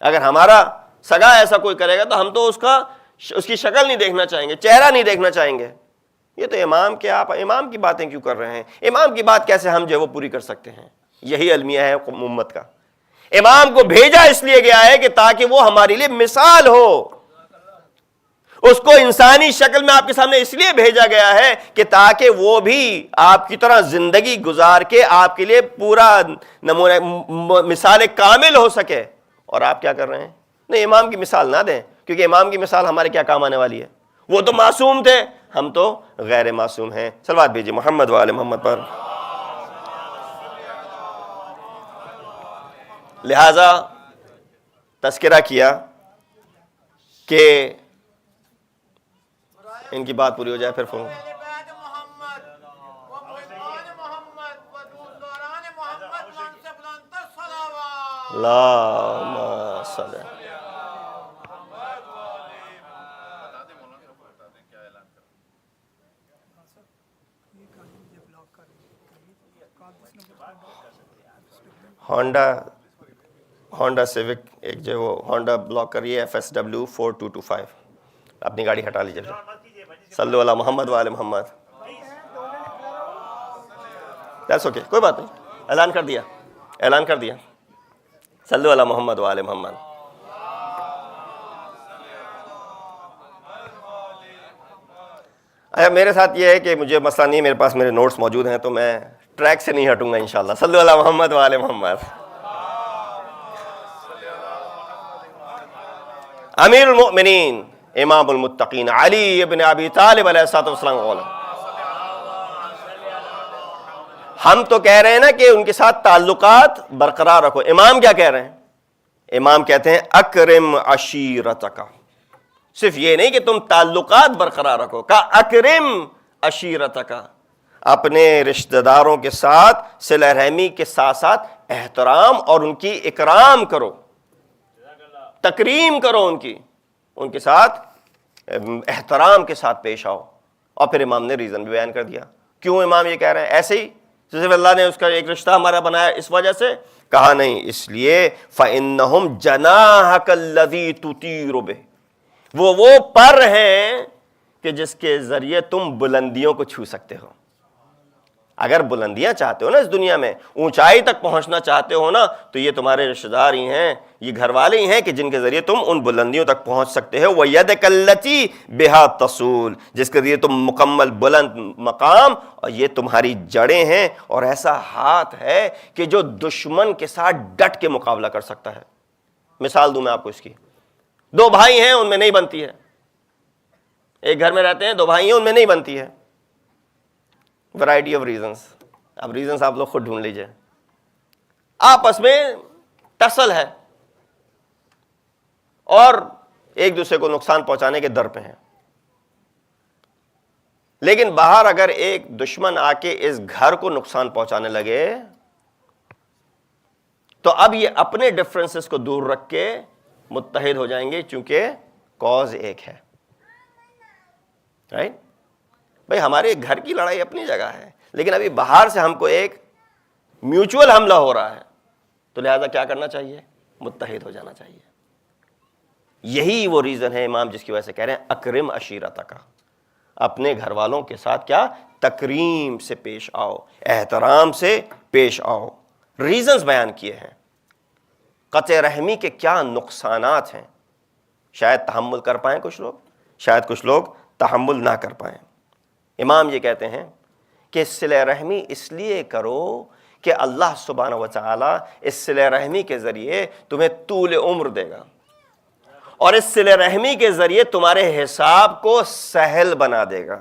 اگر ہمارا سگا ایسا کوئی کرے گا تو ہم تو اس کی شکل نہیں دیکھنا چاہیں گے، چہرہ نہیں دیکھنا چاہیں گے. یہ تو امام کے، آپ امام کی باتیں کیوں کر رہے ہیں؟ امام کی بات کیسے ہم جو ہے وہ پوری کر سکتے ہیں؟ یہی المیہ ہے امت کا. امام کو بھیجا اس لیے گیا ہے کہ تاکہ وہ ہمارے لیے مثال ہو. اس کو انسانی شکل میں آپ کے سامنے اس لیے بھیجا گیا ہے کہ تاکہ وہ بھی آپ کی طرح زندگی گزار کے آپ کے لیے پورا نمونہ مثال کامل ہو سکے. اور آپ کیا کر رہے ہیں؟ نہیں، امام کی مثال نہ دیں، کیونکہ امام کی مثال ہمارے کیا کام آنے والی ہے؟ وہ تو معصوم تھے، ہم تو غیر معصوم ہیں. صلوات بھیجیے محمد و آل محمد پر. لہذا تذکرہ کیا کہ ان کی بات پوری ہو جائے پھر فون. اللہم صلی. ہونڈا سیوک ایک جو وہ ہونڈا بلاک کریے FSW 4225، اپنی گاڑی ہٹا لیجیے. صلو علی محمد و آل محمد. دیٹس اوکے، کوئی بات نہیں، اعلان کر دیا. صلو علی محمد و آل محمد. اچھا، میرے ساتھ یہ ہے کہ مجھے مسئلہ نہیں ہے، میرے پاس میرے نوٹس موجود ہیں تو میں ٹریک سے نہیں ہٹوں گا انشاءاللہ. صلو علی محمد و آل محمد. امیر المؤمنین امام المتقین علی ابن ابی طالب علیہ الصلوۃ والسلام. ہم تو کہہ رہے ہیں نا کہ ان کے ساتھ تعلقات برقرار رکھو. امام کیا کہہ رہے ہیں؟ امام کہتے ہیں اکرم عشیرتک. صرف یہ نہیں کہ تم تعلقات برقرار رکھو، کہا اکرم عشیرتک، اپنے رشتہ داروں کے ساتھ صلہ رحمی کے ساتھ ساتھ احترام اور ان کی اکرام کرو، تکریم کرو، ان کے ساتھ احترام کے ساتھ پیش آؤ. اور پھر امام نے ریزن بھی بیان کر دیا کیوں امام یہ کہہ رہے ہیں. ایسے ہی جیسے اللہ نے اس کا ایک رشتہ ہمارا بنایا اس وجہ سے؟ کہا نہیں، اس لیے فَإِنَّهُمْ جَنَاحَكَ الَّذِي تُطِيرُ بِهِ، وہ پر ہیں کہ جس کے ذریعے تم بلندیوں کو چھو سکتے ہو. اگر بلندیاں چاہتے ہو نا اس دنیا میں، اونچائی تک پہنچنا چاہتے ہو نا، تو یہ تمہارے رشتہ دار ہی ہیں، یہ گھر والے ہی ہیں کہ جن کے ذریعے تم ان بلندیوں تک پہنچ سکتے ہو. وَيَدَكَ الَّتِي بِهَا تَصُولُ، جس کے ذریعے تم مکمل بلند مقام، اور یہ تمہاری جڑیں ہیں، اور ایسا ہاتھ ہے کہ جو دشمن کے ساتھ ڈٹ کے مقابلہ کر سکتا ہے. مثال دوں میں آپ کو اس کی. 2 بھائی ہیں، ان میں نہیں بنتی ہے. ایک گھر میں رہتے ہیں، 2 بھائی ہیں، ان میں نہیں بنتی ہے. Variety of reasons. اب ریزنس آپ لوگ خود ڈھونڈ لیجئے. آپس میں ٹسل ہے اور ایک دوسرے کو نقصان پہنچانے کے در پہ ہیں. لیکن باہر اگر ایک دشمن آ کے اس گھر کو نقصان پہنچانے لگے تو اب یہ اپنے ڈفرنسز کو دور رکھ کے متحد ہو جائیں گے، چونکہ کاز ایک ہے. رائٹ؟ بھائی ہمارے گھر کی لڑائی اپنی جگہ ہے، لیکن ابھی باہر سے ہم کو ایک میوچول حملہ ہو رہا ہے، تو لہذا کیا کرنا چاہیے؟ متحد ہو جانا چاہیے. یہی وہ ریزن ہے امام جس کی وجہ سے کہہ رہے ہیں اکرم عشیرتک، اپنے گھر والوں کے ساتھ کیا؟ تکریم سے پیش آؤ، احترام سے پیش آؤ. ریزنز بیان کیے ہیں. قطع رحمی کے کیا نقصانات ہیں. شاید تحمل کر پائیں کچھ لوگ، شاید کچھ لوگ تحمل نہ کر پائیں۔ امام یہ کہتے ہیں کہ صلہ رحمی اس لیے کرو کہ اللہ سبحانہ و تعالیٰ اس صلہ رحمی کے ذریعے تمہیں طول عمر دے گا، اور اس صلہ رحمی کے ذریعے تمہارے حساب کو سہل بنا دے گا۔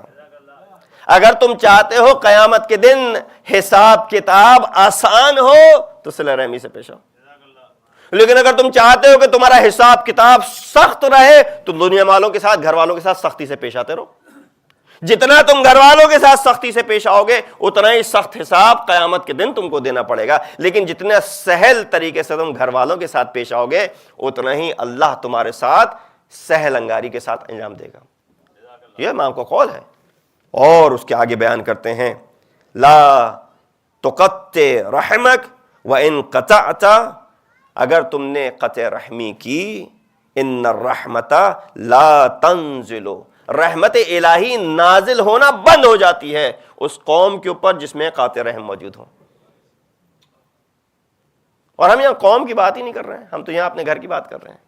اگر تم چاہتے ہو قیامت کے دن حساب کتاب آسان ہو تو صلہ رحمی سے پیش آؤ، لیکن اگر تم چاہتے ہو کہ تمہارا حساب کتاب سخت رہے تو دنیا والوں کے ساتھ، گھر والوں کے ساتھ سختی سے پیش آتے رہو۔ جتنا تم گھر والوں کے ساتھ سختی سے پیش آؤ گے اتنا ہی سخت حساب قیامت کے دن تم کو دینا پڑے گا، لیکن جتنے سہل طریقے سے تم گھر والوں کے ساتھ پیش آؤ گے اتنا ہی اللہ تمہارے ساتھ سہل انگاری کے ساتھ انجام دے گا۔ یہ امام کا قول ہے۔ اور اس کے آگے بیان کرتے ہیں لا تقطع رحمک وان قطعت، اگر تم نے قطع رحمی کی، ان الرحمت لا تنزل، رحمت الہی نازل ہونا بند ہو جاتی ہے اس قوم کے اوپر جس میں قاطع رحم موجود ہو۔ اور ہم یہاں قوم کی بات ہی نہیں کر رہے ہیں، ہم تو یہاں اپنے گھر کی بات کر رہے ہیں۔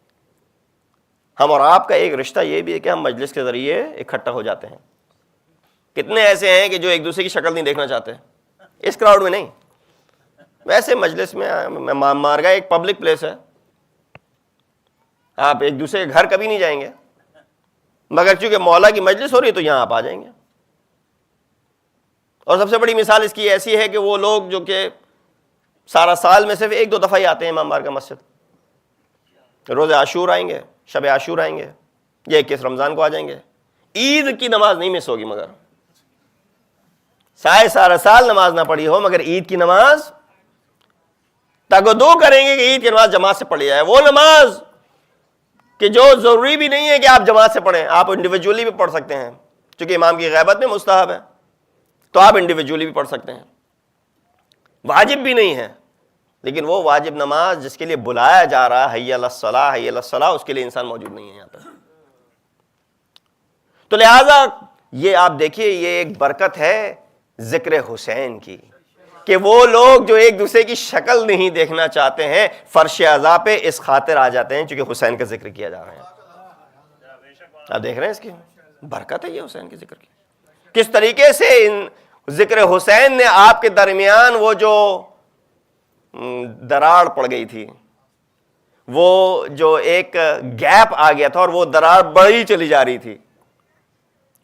ہم اور آپ کا ایک رشتہ یہ بھی ہے کہ ہم مجلس کے ذریعے اکٹھا ہو جاتے ہیں۔ کتنے ایسے ہیں کہ جو ایک دوسرے کی شکل نہیں دیکھنا چاہتے، اس کراؤڈ میں نہیں، ویسے مجلس میں مارگاہ ایک پبلک پلیس ہے، آپ ایک دوسرے کے گھر کبھی نہیں جائیں گے، مگر چونکہ مولا کی مجلس ہو رہی ہے تو یہاں آپ آ جائیں گے۔ اور سب سے بڑی مثال اس کی ایسی ہے کہ وہ لوگ جو کہ سارا سال میں صرف ایک دو دفعہ ہی آتے ہیں امام بارگاہ مسجد، روز عاشور آئیں گے، شب عاشور آئیں گے، یا 21 رمضان کو آ جائیں گے، عید کی نماز نہیں مس ہوگی، مگر سارا سال نماز نہ پڑھی ہو مگر عید کی نماز تگ و دو کریں گے کہ عید کی نماز جماعت سے پڑھی جائے۔ وہ نماز کہ جو ضروری بھی نہیں ہے کہ آپ جماعت سے پڑھیں، آپ انڈیویجولی بھی پڑھ سکتے ہیں، چونکہ امام کی غیبت میں مستحب ہے تو آپ انڈیویجولی بھی پڑھ سکتے ہیں، واجب بھی نہیں ہے، لیکن وہ واجب نماز جس کے لیے بلایا جا رہا ہے حی علی الصلاۃ حی علی الصلاۃ، اس کے لیے انسان موجود نہیں ہے یہاں پہ۔ تو لہٰذا یہ آپ دیکھیے یہ ایک برکت ہے ذکر حسین کی، کہ وہ لوگ جو ایک دوسرے کی شکل نہیں دیکھنا چاہتے ہیں فرش عزا پہ اس خاطر آ جاتے ہیں چونکہ حسین کا ذکر کیا جا رہا ہے۔ آپ دیکھ رہے ہیں اس کی برکت ہے یہ حسین کے ذکر کی، کس طریقے سے ذکر حسین نے آپ کے درمیان وہ جو دراڑ پڑ گئی تھی، وہ جو ایک گیپ آ گیا تھا اور وہ دراڑ بڑی چلی جا رہی تھی،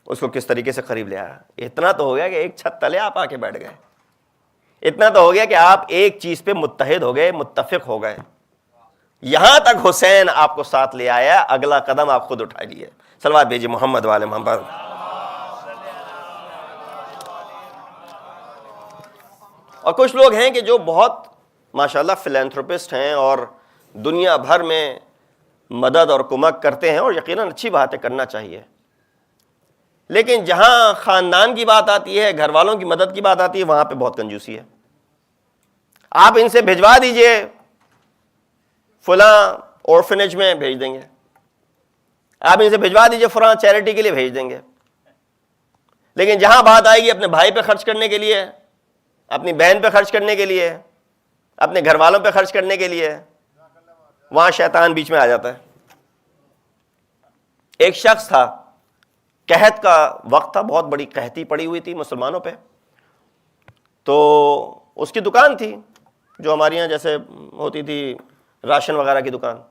اس کو کس طریقے سے قریب لے آیا۔ اتنا تو ہو گیا کہ ایک چھت تلے آپ آ کے بیٹھ گئے، اتنا تو ہو گیا کہ آپ ایک چیز پہ متحد ہو گئے، متفق ہو گئے، یہاں تک حسین آپ کو ساتھ لے آیا، اگلا قدم آپ خود اٹھا لیے۔ صلوات بھیجیے محمد والے محمد۔ اور کچھ لوگ ہیں کہ جو بہت ماشاءاللہ فلینتھروپسٹ ہیں اور دنیا بھر میں مدد اور کمک کرتے ہیں، اور یقیناً اچھی بات ہے، کرنا چاہیے، لیکن جہاں خاندان کی بات آتی ہے، گھر والوں کی مدد کی بات آتی ہے، وہاں پہ بہت کنجوسی ہے۔ آپ ان سے بھجوا دیجئے، فلاں اورفنیج میں بھیج دیں گے، آپ ان سے بھجوا دیجئے فلاں چیریٹی کے لیے بھیج دیں گے، لیکن جہاں بات آئے گی اپنے بھائی پہ خرچ کرنے کے لیے، اپنی بہن پہ خرچ کرنے کے لیے، اپنے گھر والوں پہ خرچ کرنے کے لیے، وہاں شیطان بیچ میں آ جاتا ہے۔ ایک شخص تھا، قحط کا وقت تھا، بہت بڑی قحطی پڑی ہوئی تھی مسلمانوں پہ، تو اس کی دکان تھی جو ہمارے یہاں جیسے ہوتی تھی راشن وغیرہ کی دکان،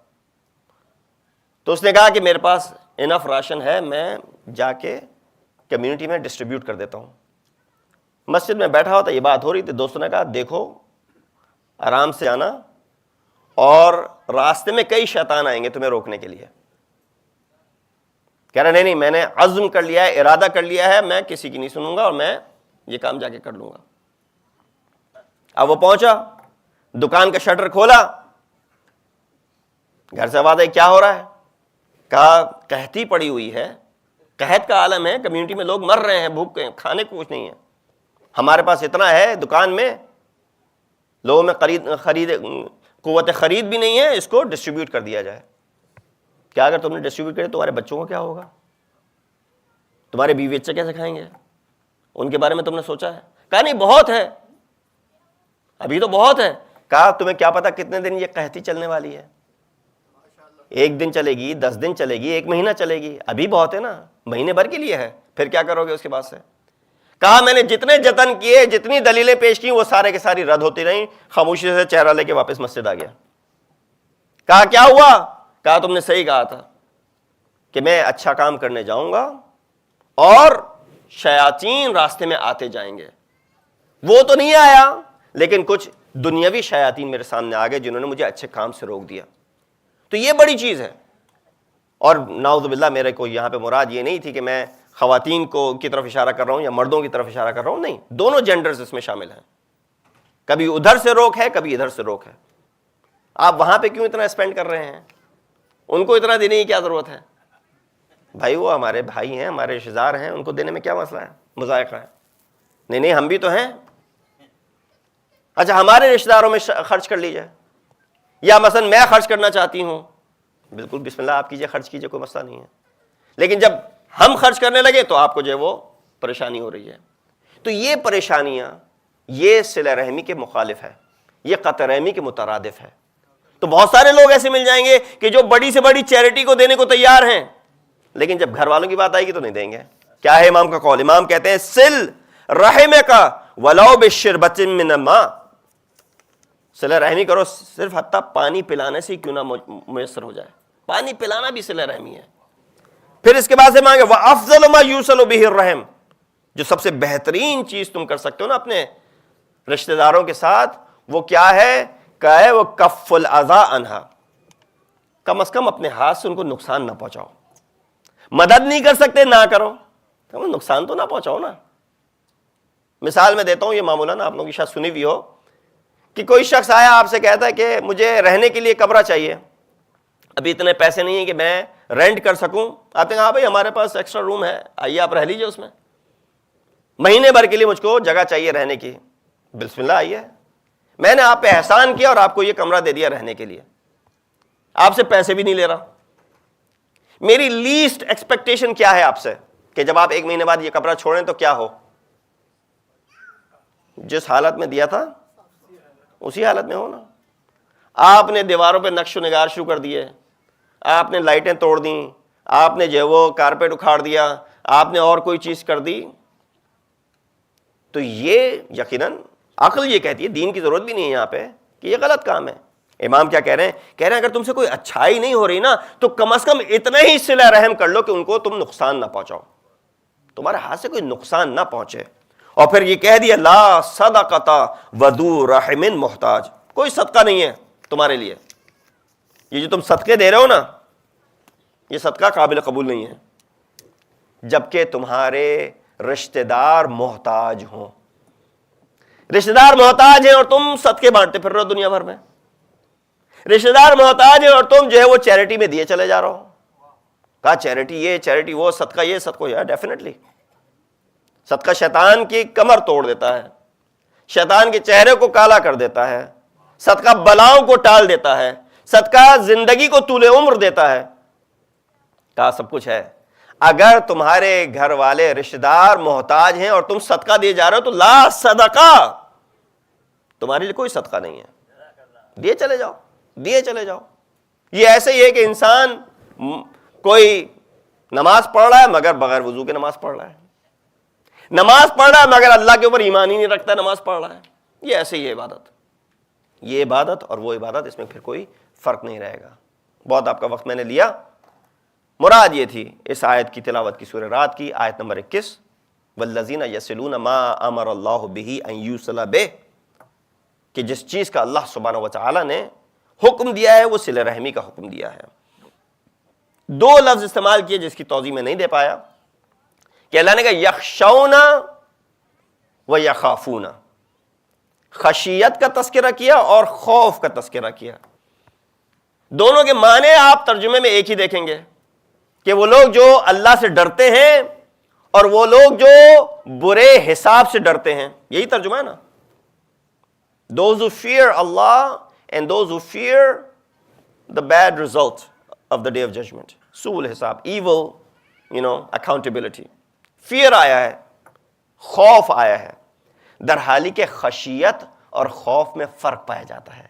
تو اس نے کہا کہ میرے پاس انف راشن ہے، میں جا کے کمیونٹی میں ڈسٹریبیوٹ کر دیتا ہوں۔ مسجد میں بیٹھا ہوا تھا، یہ بات ہو رہی تھی، دوستوں نے کہا دیکھو آرام سے جانا، اور راستے میں کئی شیطان آئیں گے تمہیں روکنے کے لیے۔ کہہ رہا نہیں میں نے عزم کر لیا ہے، ارادہ کر لیا ہے، میں کسی کی نہیں سنوں گا اور میں یہ کام جا کے کر لوں گا۔ اب وہ پہنچا، دکان کا شٹر کھولا، گھر سے آواز آئی کیا ہو رہا ہے؟ کہا قحطی پڑی ہوئی ہے، قحط کا عالم ہے، کمیونٹی میں لوگ مر رہے ہیں بھوک کے، کھانے کو کچھ نہیں ہے، ہمارے پاس اتنا ہے دکان میں، لوگوں میں خرید قوت خرید بھی نہیں ہے، اس کو ڈسٹریبیوٹ کر دیا جائے۔ کیا اگر تم نے ڈسٹریبیوٹ کرے تمہارے بچوں کو کیا ہوگا؟ تمہارے بیوی بچے کیسے کھائیں گے؟ ان کے بارے میں تم نے سوچا ہے؟ کہا نہیں بہت ہے، ابھی تو بہت ہے۔ کہا تمہیں کیا پتا کتنے دن یہ قحطی چلنے والی ہے؟ 1 دن چلے گی، 10 دن چلے گی، 1 مہینہ چلے گی، ابھی بہت ہے نا۔ مہینے بھر کے لیے ہے، پھر کیا کرو گے اس کے بعد سے؟ کہا میں نے جتنے جتن کیے، جتنی دلیلیں پیش کی، وہ سارے کے ساری رد ہوتی رہیں، خاموشی سے چہرہ لے کے واپس مسجد آ گیا. کہا کیا ہوا؟ کہا تم نے صحیح کہا تھا کہ میں اچھا کام کرنے جاؤں گا اور شیاطین راستے میں آتے جائیں گے. وہ تو نہیں آیا، لیکن کچھ دنیاوی شیاطین میرے سامنے آ گئے جنہوں نے مجھے اچھے کام سے روک دیا. تو یہ بڑی چیز ہے. اور نعوذ باللہ میرے کو یہاں پہ مراد یہ نہیں تھی کہ میں خواتین کو کی طرف اشارہ کر رہا ہوں یا مردوں کی طرف اشارہ کر رہا ہوں، نہیں، دونوں جینڈرز اس میں شامل ہیں. کبھی ادھر سے روک ہے، کبھی ادھر سے روک ہے. آپ وہاں پہ کیوں اتنا اسپینڈ کر رہے ہیں؟ ان کو اتنا دینے کی کیا ضرورت ہے؟ بھائی وہ ہمارے بھائی ہیں، ہمارے رشتہ دار ہیں، ان کو دینے میں کیا مسئلہ ہے، مذائقہ ہے؟ نہیں ہم بھی تو ہیں. اچھا ہمارے رشتہ داروں میں خرچ کر لیجیے، یا مثلا میں خرچ کرنا چاہتی ہوں، بالکل بسم اللہ آپ کیجئے، خرچ کیجئے، کوئی مسئلہ نہیں ہے. لیکن جب ہم خرچ کرنے لگے تو آپ کو جو ہے وہ پریشانی ہو رہی ہے. تو یہ پریشانیاں، یہ صلہ رحمی کے مخالف ہے، یہ قطع رحمی کے مترادف ہے. تو بہت سارے لوگ ایسے مل جائیں گے کہ جو بڑی سے بڑی چیریٹی کو دینے کو تیار ہیں، لیکن جب گھر والوں کی بات آئے گی تو نہیں دیں گے. کیا ہے امام کا قول؟ امام کہتے ہیں سل رحمک ولو بشربۃ من الماء، صلہ رحمی کرو صرف حتیٰ پانی پلانے سے کیوں نہ میسر ہو جائے. پانی پلانا بھی صلہ رحمی ہے. پھر اس کے بعد سے مانگے وَأَفْضَلُ مَا يُوصَلُ بِهِ الرَّحِمُ، جو سب سے بہترین چیز تم کر سکتے ہو نا اپنے رشتہ داروں کے ساتھ، وہ کیا ہے؟ کہا ہے وہ کف الاذى عنہا، کم از کم اپنے ہاتھ سے ان کو نقصان نہ پہنچاؤ. مدد نہیں کر سکتے نہ کرو، نقصان تو نہ پہنچاؤ نا. مثال میں دیتا ہوں، یہ معمولا نا آپ لوگوں کی شاید سنی بھی ہو کہ کوئی شخص آیا آپ سے کہتا ہے کہ مجھے رہنے کے لیے کمرہ چاہیے، ابھی اتنے پیسے نہیں ہیں کہ میں رینٹ کر سکوں. آپ نے کہا ہاں بھائی ہمارے پاس ایکسٹرا روم ہے، آئیے آپ رہ لیجیے اس میں، مہینے بھر کے لیے مجھ کو جگہ چاہیے رہنے کی. بسم اللہ آئیے، میں نے آپ پہ احسان کیا اور آپ کو یہ کمرہ دے دیا رہنے کے لیے، آپ سے پیسے بھی نہیں لے رہا. میری لیسٹ ایکسپیکٹیشن کیا ہے آپ سے کہ جب آپ ایک مہینے بعد یہ کمرہ چھوڑیں تو کیا ہو؟ جس حالت میں دیا تھا اسی حالت میں ہو نا. آپ نے دیواروں پہ نقش و نگار شروع کر دیے، آپ نے لائٹیں توڑ دیں، آپ نے جو وہ کارپیٹ اکھاڑ دیا، آپ نے اور کوئی چیز کر دی، تو یہ یقیناً عقل یہ کہتی ہے، دین کی ضرورت بھی نہیں ہے یہاں پہ، کہ یہ غلط کام ہے. امام کیا کہہ رہے ہیں اگر تم سے کوئی اچھائی نہیں ہو رہی نا تو کم از کم اتنا ہی صلہ رحم کر لو کہ ان کو تم نقصان نہ پہنچاؤ، تمہارے ہاتھ سے کوئی نقصان نہ پہنچے. اور پھر یہ کہہ دیا لا صدقۃ وذو رحم محتاج، کوئی صدقہ نہیں ہے تمہارے لیے، یہ جو تم صدقے دے رہے ہو نا یہ صدقہ قابل قبول نہیں ہے جبکہ تمہارے رشتہ دار محتاج ہوں. رشتہ دار محتاج ہیں اور تم صدقے بانٹتے پھر رہے ہو دنیا بھر میں. رشتہ دار محتاج ہیں اور تم جو ہے وہ چیریٹی میں دیے چلے جا رہے ہو. کہا چیریٹی یہ، چیریٹی وہ، صدقہ یہ، صدقہ یہ. ڈیفینیٹلی صدقہ شیطان کی کمر توڑ دیتا ہے، شیطان کے چہرے کو کالا کر دیتا ہے، صدقہ بلاؤں کو ٹال دیتا ہے، صدقہ زندگی کو طول عمر دیتا ہے. کہا سب کچھ ہے. اگر تمہارے گھر والے رشتہ دار محتاج ہیں اور تم صدقہ دیے جا رہے ہو تو لا صدقہ، تمہارے لیے کوئی صدقہ نہیں ہے، دیے چلے جاؤ، دیے چلے جاؤ. یہ ایسے ہی ہے کہ انسان کوئی نماز پڑھ رہا ہے مگر بغیر وضو کے نماز پڑھ رہا ہے، نماز پڑھ رہا ہے مگر اللہ کے اوپر ایمان ہی نہیں رکھتا نماز پڑھ رہا ہے. یہ ایسے ہی ہے عبادت، یہ عبادت اور وہ عبادت، اس میں پھر کوئی فرق نہیں رہے گا. بہت آپ کا وقت میں نے لیا. مراد یہ تھی اس آیت کی تلاوت کی سورہ رات کی آیت نمبر 21 والذین یصلون ما امر اللہ بہ ان یوصل بہ، کہ جس چیز کا اللہ سبحانہ وتعالی نے حکم دیا ہے وہ صلہ رحمی کا حکم دیا ہے. دو لفظ استعمال کیے جس کی توضیح میں نہیں دے پایا کہ اللہ نے کہا یخشون و یخافون، خشیت کا تذکرہ کیا اور خوف کا تذکرہ کیا. دونوں کے معنی آپ ترجمے میں ایک ہی دیکھیں گے کہ وہ لوگ جو اللہ سے ڈرتے ہیں اور وہ لوگ جو برے حساب سے ڈرتے ہیں، یہی ترجمہ ہے نا. Those who fear Allah and those who fear the bad result of the day of judgment. سوء الحساب، evil, accountability. fear آیا ہے، خوف آیا ہے، در حالی کہ خشیت اور خوف میں فرق پایا جاتا ہے.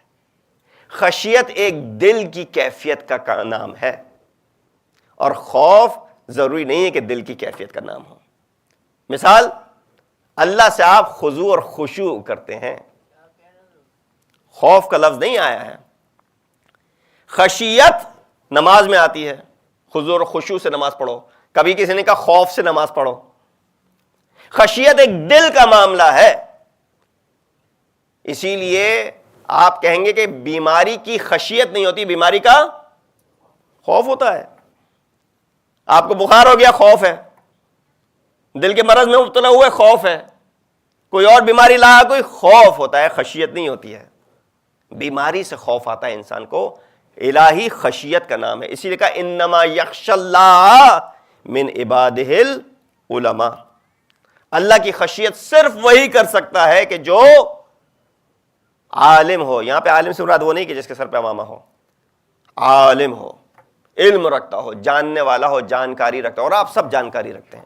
خشیت ایک دل کی کیفیت کا نام ہے اور خوف ضروری نہیں ہے کہ دل کی کیفیت کا نام ہو. مثال، اللہ سے آپ خضوع اور خشوع کرتے ہیں، خوف کا لفظ نہیں آیا ہے. خشیت نماز میں آتی ہے، خضوع اور خشوع سے نماز پڑھو. کبھی کسی نے کہا خوف سے نماز پڑھو. خشیت ایک دل کا معاملہ ہے. اسی لیے آپ کہیں گے کہ بیماری کی خشیت نہیں ہوتی، بیماری کا خوف ہوتا ہے. آپ کو بخار ہو گیا، خوف ہے. دل کے مرض میں مبتلا ہوئے، خوف ہے. کوئی اور بیماری لایا، کوئی خوف ہوتا ہے، خشیت نہیں ہوتی ہے. بیماری سے خوف آتا ہے انسان کو، الہی خشیت کا نام ہے. اسی لیے کہا انما یخشی اللہ من عبادہ العلماء. اللہ کی خشیت صرف وہی کر سکتا ہے کہ جو عالم ہو. یہاں پہ عالم سے مراد وہ نہیں کہ جس کے سر پہ امامہ ہو، عالم ہو، علم رکھتا ہو، جاننے والا ہو، جانکاری رکھتا ہو. اور آپ سب جانکاری رکھتے ہیں،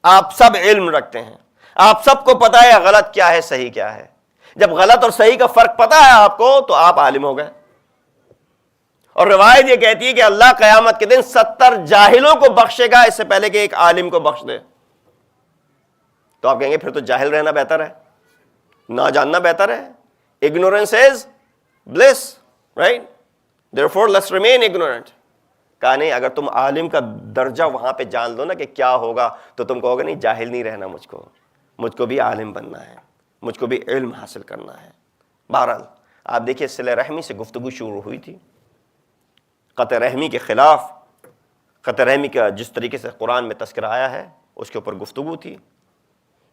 آپ سب علم رکھتے ہیں، آپ سب کو پتا ہے غلط کیا ہے، صحیح کیا ہے. جب غلط اور صحیح کا فرق پتا ہے آپ کو تو آپ عالم ہو گئے. اور روایت یہ کہتی ہے کہ اللہ قیامت کے دن 70 جاہلوں کو بخشے گا اس سے پہلے کہ ایک عالم کو بخش دے. تو آپ کہیں گے پھر تو جاہل رہنا بہتر ہے، نہ جاننا بہتر ہے. Ignorance is bliss, right? Therefore, let's remain ignorant. کہا نہیں، اگر تم عالم کا درجہ وہاں پہ جان لو نا کہ کیا ہوگا تو تم کہو گے نہیں، جاہل نہیں رہنا، مجھ کو بھی عالم بننا ہے، مجھ کو بھی علم حاصل کرنا ہے. بہرحال آپ دیکھیے صلہ رحمی سے گفتگو شروع ہوئی تھی، قطع رحمی کے خلاف، قطع رحمی کا جس طریقے سے قرآن میں تذکرہ آیا ہے اس کے اوپر گفتگو تھی.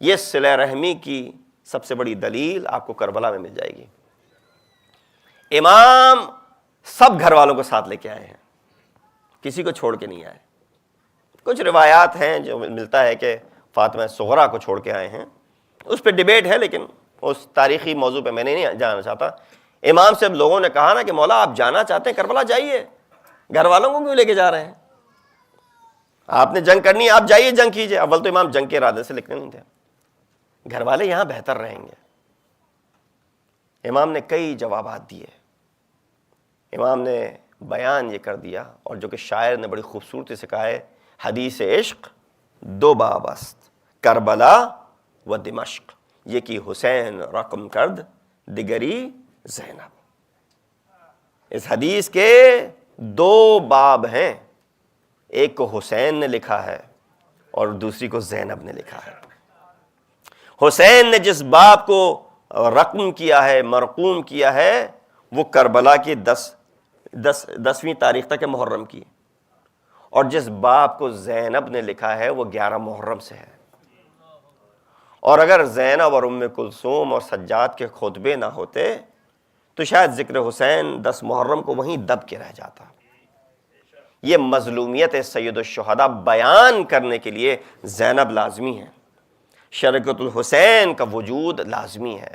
یہ صلہ رحمی کی سب سے بڑی دلیل آپ کو کربلا میں مل جائے گی. امام سب گھر والوں کو ساتھ لے کے آئے ہیں، کسی کو چھوڑ کے نہیں آئے. کچھ روایات ہیں جو ملتا ہے کہ فاطمہ صغرا کو چھوڑ کے آئے ہیں، اس پہ ڈیبیٹ ہے، لیکن اس تاریخی موضوع پہ میں نہیں جانا چاہتا. امام سے لوگوں نے کہا نا کہ مولا آپ جانا چاہتے ہیں کربلا، جائیے، گھر والوں کو کیوں لے کے جا رہے ہیں؟ آپ نے جنگ کرنی ہے، آپ جائیے جنگ کیجیے. اول تو امام جنگ کے ارادے سے لکھنے نہیں تھے، گھر والے یہاں بہتر رہیں گے. امام نے کئی جوابات دیے، امام نے بیان یہ کر دیا، اور جو کہ شاعر نے بڑی خوبصورتی سے کہا ہے، حدیث عشق دو باب است، کربلا و دمشق، یہ کی حسین رقم کرد دیگری زینب. اس حدیث کے دو باب ہیں، ایک کو حسین نے لکھا ہے اور دوسری کو زینب نے لکھا ہے. حسین نے جس باب کو رقم کیا ہے، مرقوم کیا ہے، وہ کربلا کی 10ویں تاریخ تک ہے محرم کی، اور جس باب کو زینب نے لکھا ہے وہ 11 محرم سے ہے. اور اگر زینب اور ام کلثوم اور سجاد کے خطبے نہ ہوتے تو شاید ذکر حسین 10 محرم کو وہیں دب کے رہ جاتا. یہ مظلومیت سید الشہداء بیان کرنے کے لیے زینب لازمی ہے، شرکت الحسین کا وجود لازمی ہے،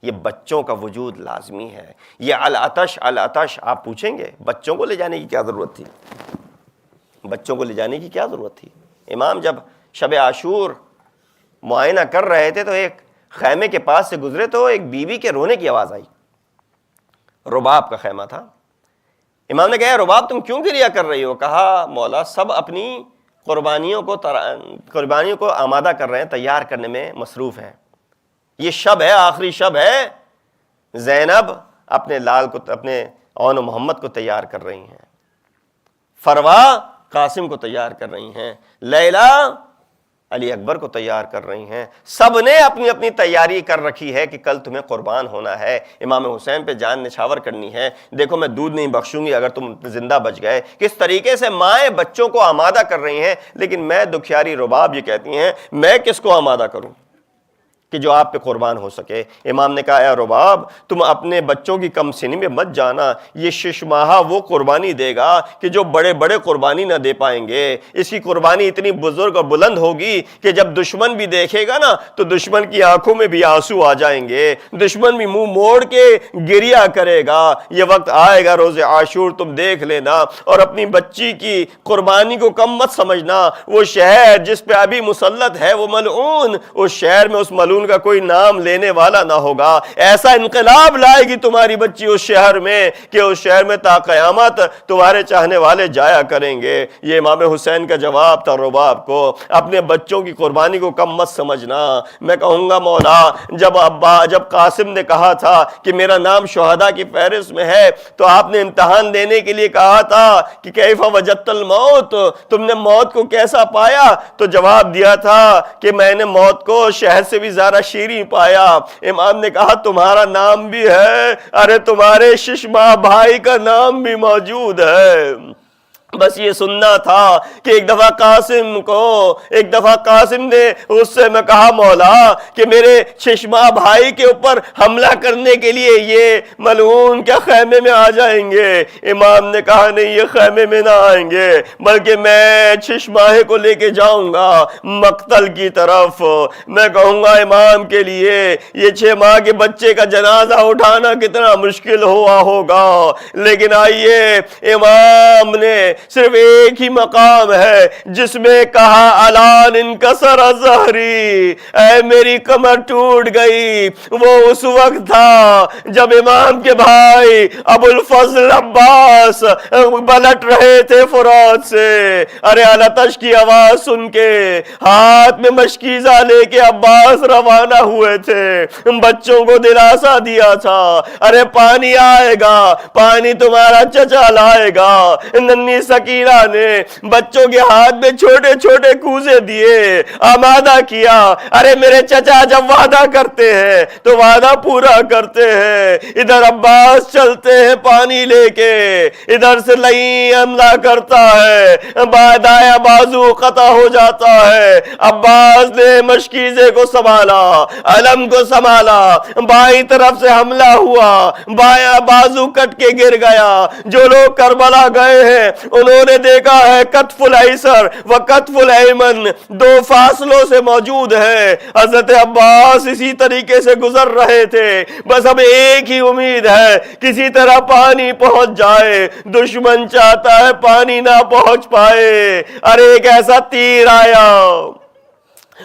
یہ بچوں کا وجود لازمی ہے. یہ العطش آپ پوچھیں گے بچوں کو لے جانے کی کیا ضرورت تھی؟ بچوں کو لے جانے کی کیا ضرورت تھی؟ امام جب شب عاشور معائنہ کر رہے تھے تو ایک خیمے کے پاس سے گزرے تو ایک بیوی کے رونے کی آواز آئی. رباب کا خیمہ تھا. امام نے کہا رباب تم کیوں گریا کر رہی ہو؟ کہا مولا سب اپنی قربانیوں کو آمادہ کر رہے ہیں، تیار کرنے میں مصروف ہیں. یہ شب ہے، آخری شب ہے. زینب اپنے لال کو، اپنے اون محمد کو تیار کر رہی ہیں، فروا قاسم کو تیار کر رہی ہیں، لیلا علی اکبر کو تیار کر رہی ہیں. سب نے اپنی اپنی تیاری کر رکھی ہے کہ کل تمہیں قربان ہونا ہے، امام حسین پہ جان نچھاور کرنی ہے. دیکھو میں دودھ نہیں بخشوں گی اگر تم زندہ بچ گئے. کس طریقے سے مائیں بچوں کو آمادہ کر رہی ہیں، لیکن میں دکھیاری رباب یہ کہتی ہیں میں کس کو آمادہ کروں کہ جو آپ پہ قربان ہو سکے. امام نے کہا اے رباب تم اپنے بچوں کی کم سنی میں مت جانا، یہ 6 ماہ وہ قربانی دے گا کہ جو بڑے بڑے قربانی نہ دے پائیں گے. اس کی قربانی اتنی بزرگ اور بلند ہوگی کہ جب دشمن بھی دیکھے گا نا تو دشمن کی آنکھوں میں بھی آنسو آ جائیں گے، دشمن بھی منہ موڑ کے گریا کرے گا. یہ وقت آئے گا روز عاشور، تم دیکھ لینا. اور اپنی بچی کی قربانی کو کم مت سمجھنا. وہ شہر جس پہ ابھی مسلط ہے وہ ملعون، اس شہر میں اس ملعون ملعون کا کوئی نام لینے والا نہ ہوگا. ایسا انقلاب لائے گی تمہاری بچی اس شہر میں کہ اس شہر میں تا قیامت تمہارے چاہنے والے جایا کریں گے. یہ امام حسین کا جواب تھا رباب کو. اپنے بچوں کی قربانی کو کم مت سمجھنا. میں کہوں گا مولا جب قاسم نے کہا تھا کہ میرا نام شہداء کی فہرست میں ہے تو آپ نے امتحان دینے کے لیے کہا تھا کہ کیف وجدت الموت, تم نے موت کو کیسا پایا؟ تو جواب دیا تھا کہ میں نے موت کو شہد سے بھی زیادہ شیریں پایا. امام نے کہا تمہارا نام بھی ہے, ارے تمہارے ششمہ بھائی کا نام بھی موجود ہے. بس یہ سننا تھا کہ ایک دفعہ قاسم نے اس سے میں کہا مولا کہ میرے چشمہ بھائی کے اوپر حملہ کرنے کے لیے یہ ملعون کیا خیمے میں آ جائیں گے؟ امام نے کہا نہیں, یہ خیمے میں نہ آئیں گے بلکہ میں چشماہے کو لے کے جاؤں گا مقتل کی طرف. میں کہوں گا امام کے لیے یہ 6 ماہ کے بچے کا جنازہ اٹھانا کتنا مشکل ہوا ہوگا, لیکن آئیے امام نے صرف ایک ہی مقام ہے جس میں کہا الان انکسر ظہری, اے میری کمر ٹوٹ گئی. وہ اس وقت تھا جب امام کے بھائی ابو الفضل عباس پلٹ رہے تھے فرات سے. ارے علتش کی آواز سن کے ہاتھ میں مشکیزہ لے کے عباس روانہ ہوئے تھے, بچوں کو دلاسا دیا تھا ارے پانی آئے گا, پانی تمہارا چچا لائے گا. ننھی سکینہ نے بچوں کے ہاتھ میں چھوٹے چھوٹے کوزے دیے, آمادہ کیا. ارے میرے چچا جب وعدہ کرتے ہیں تو وعدہ پورا کرتے ہیں. ادھر عباس چلتے ہیں پانی لے کے, ادھر سے لئی حملہ کرتا ہے, دایاں بازو قطع ہو جاتا ہے. عباس نے مشکیزے کو سنبھالا, علم کو سنبھالا, بائیں طرف سے حملہ ہوا, بایاں بازو کٹ کے گر گیا. جو لوگ کربلا گئے ہیں انہوں نے دیکھا ہے کتف الایسر و کتف الایمن 2 فاصلوں سے موجود ہے. حضرت عباس اسی طریقے سے گزر رہے تھے. بس اب ایک ہی امید ہے کسی طرح پانی پہنچ جائے. دشمن چاہتا ہے پانی نہ پہنچ پائے. ارے ایک ایسا تیر آیا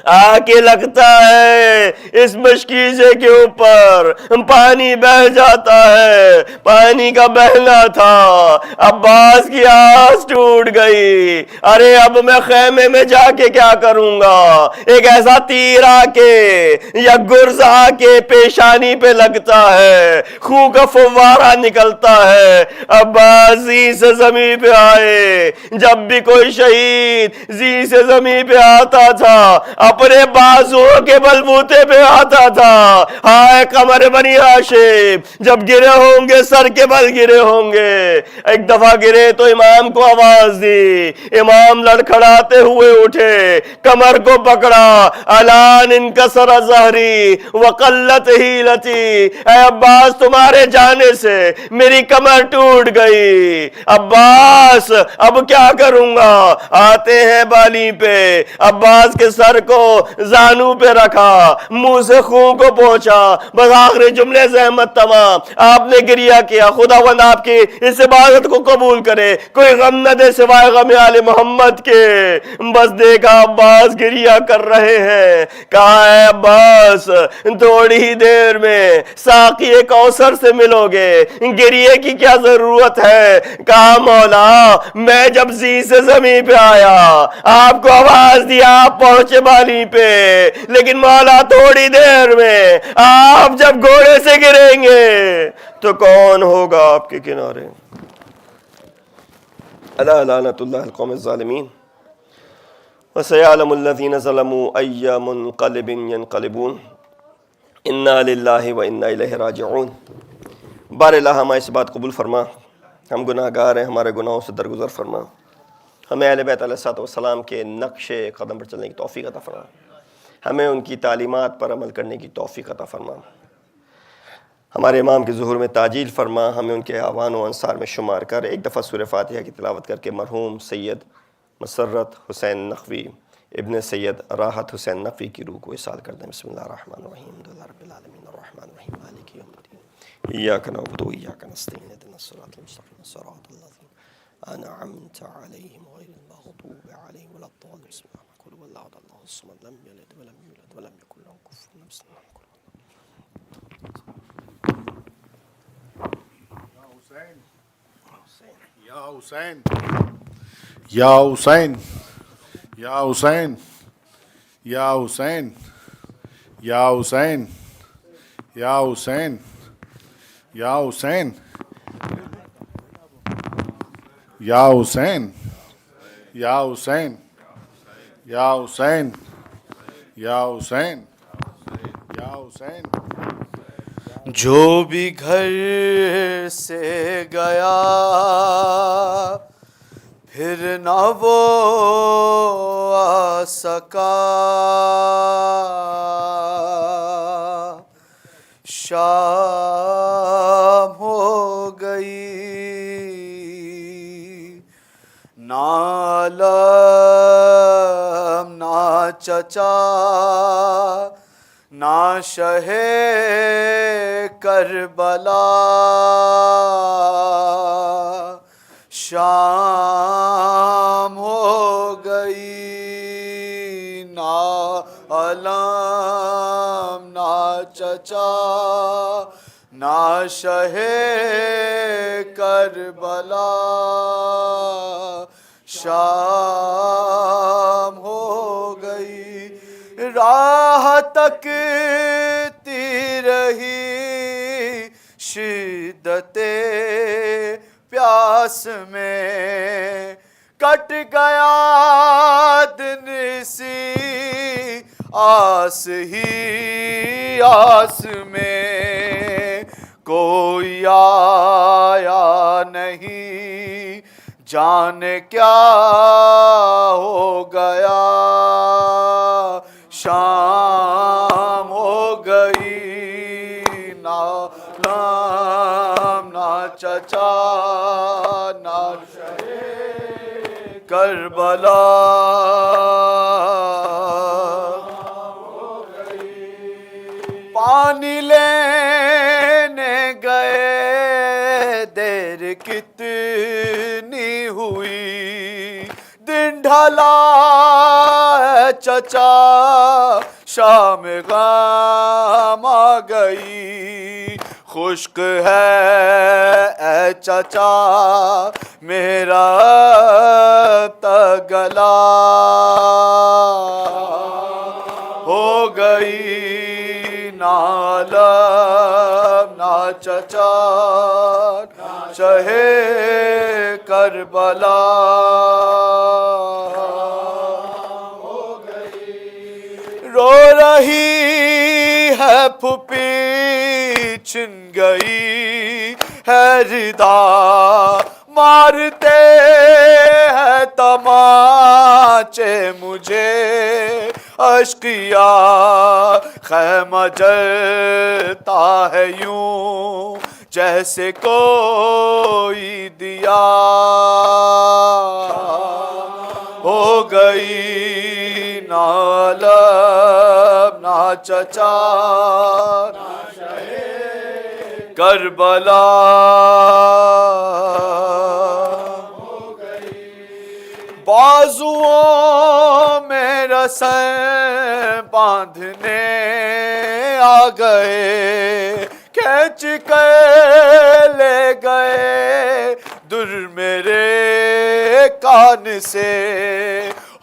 آ کے لگتا ہے اس مشکیزے کے اوپر, پانی بہ جاتا ہے. پانی کا بہنا تھا, عباس کی آس ٹوٹ گئی. ارے اب میں خیمے میں جا کے کیا کروں گا؟ ایک ایسا تیر آ کے یا گرز آ کے پیشانی پہ لگتا ہے, خون کا فوارہ نکلتا ہے. عباس زی سے زمین پہ آئے. جب بھی کوئی شہید زی سے زمین پہ آتا تھا اپنے بازوؤں کے بلبوتے پہ آتا تھا. ہائے قمر بنی ہاشم, جب گرے ہوں گے سر کے بل گرے ہوں گے. ایک دفعہ گرے تو امام کو آواز دی, امام لڑکھڑاتے ہوئے اٹھے, کمر کو پکڑا. الان انکسر ظہری وقلت حیلتی, اے عباس تمہارے جانے سے میری کمر ٹوٹ گئی. عباس اب کیا کروں گا؟ آتے ہیں بالی پہ. عباس کے سر کو زانو پہ رکھا, منہ سے خون کو پہنچا. بس آخری جملے سے احمد تمام. آپ نے گریہ کیا, خداوند آپ کی اس عبادت کو قبول کرے, کوئی غم نہ دے سوائے غم آل محمد کے. بس دیکھا عباس گریہ کر رہے ہیں. کہا ہے عباس تھوڑی ہی دیر میں ساقی کوثر سے ملو گے, گریہ کی کیا ضرورت ہے؟ کہا مولا میں جب زی سے زمین پہ آیا آپ کو آواز دیا, آپ پہنچے بالی پہ, لیکن مولا تھوڑی دیر میں آپ جب گھوڑے سے گریں گے تو کون ہوگا آپ کے کنارے؟ الا لعنت اللہ القوم الظالمین وسيعلم الذين ظلموا أي منقلب ينقلبون انا للہ و انا الیہ راجعون. بار الہ ہمیں اس بات قبول فرما, ہم گناہ گار ہیں, ہمارے گناہوں سے درگزر فرما. ہمیں اہل بیت علیہ السلام کے نقش قدم پر چلنے کی توفیق عطا فرما. ہمیں ان کی تعلیمات پر عمل کرنے کی توفیق عطا فرما. ہمارے امام کے ظہور میں تعجیل فرما. ہمیں ان کے اعوان و انصار میں شمار کر. ایک دفعہ سورہ فاتحہ کی تلاوت کر کے مرحوم سید مسرت حسین نقوی ابن سید راحت حسین نقوی کی روح کو اصال کر دیں. بسم اللہ الرحمن الرحیم. الحمدللہ رب العالمین الرحمن الرحیم مالک یوم الدین ایاک نعبد و ایاک نستعین اهدنا الصراط المستقیم صراط الذین انعمت علیہم غیر المغضوب علیہم ولا الضالین. قل هو الله أحد الله الصمد لم يلد ولم يولد ولم يكن له كفوا أحد. یا حسین یا حسین یا حسین یا حسین یا حسین یا حسین یا حسین یا حسین یا حسین یا حسین یا حسین یا حسین. جو بھی گھر سے گیا پھر نہ وہ آ سکا، شام ہو گئی نہ علم نہ چچا نہ شہ کربلا، شام ہو گئی نہ علم نہ چچا نہ شہ کربلا، شام ہو گئی. راہ تکتی رہی شدت پیاس میں، کٹ گیا دن سی آس ہی آس میں، کوئی آیا نہیں جانے کیا ہو گیا، شام ہو گئی نہ لام نہ چچا نہ کربلا، پانی لینے گئے دیر کتنی ہوئی، دن ڈھلا ہے چچا شام غم آ گئی، خشک ہے اے چچا میرا گلا، ہو گئی نہ علم نہ چچا شہے کربلا، رو رہی ہے پھوپھی چھن گئی ہے ردا، مارتے ہیں تماچے مجھے اشقیا، خیمہ جلتا ہے یوں جیسے کوئی دیا، ہو گئی نہ علم نہ چچا کربلا، بازوؤں میں رسیں باندھنے آ گئے، کھینچ کے لے گئے در میرے کان سے،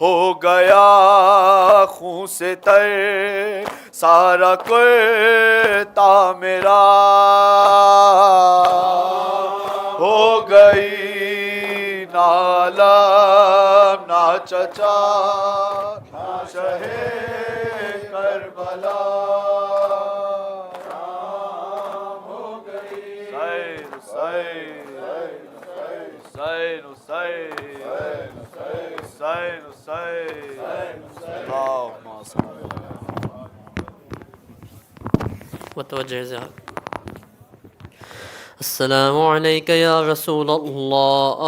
ہو گیا خون سے تر سارا کرتا میرا، ہو گئی نہ علم نہ چچا نہ شہے کربلا، ہو گئی حسین حسین حسین حسین حسین حسین اللہم صل متوجہ ذہن. السلام علیک یا رسول اللہ،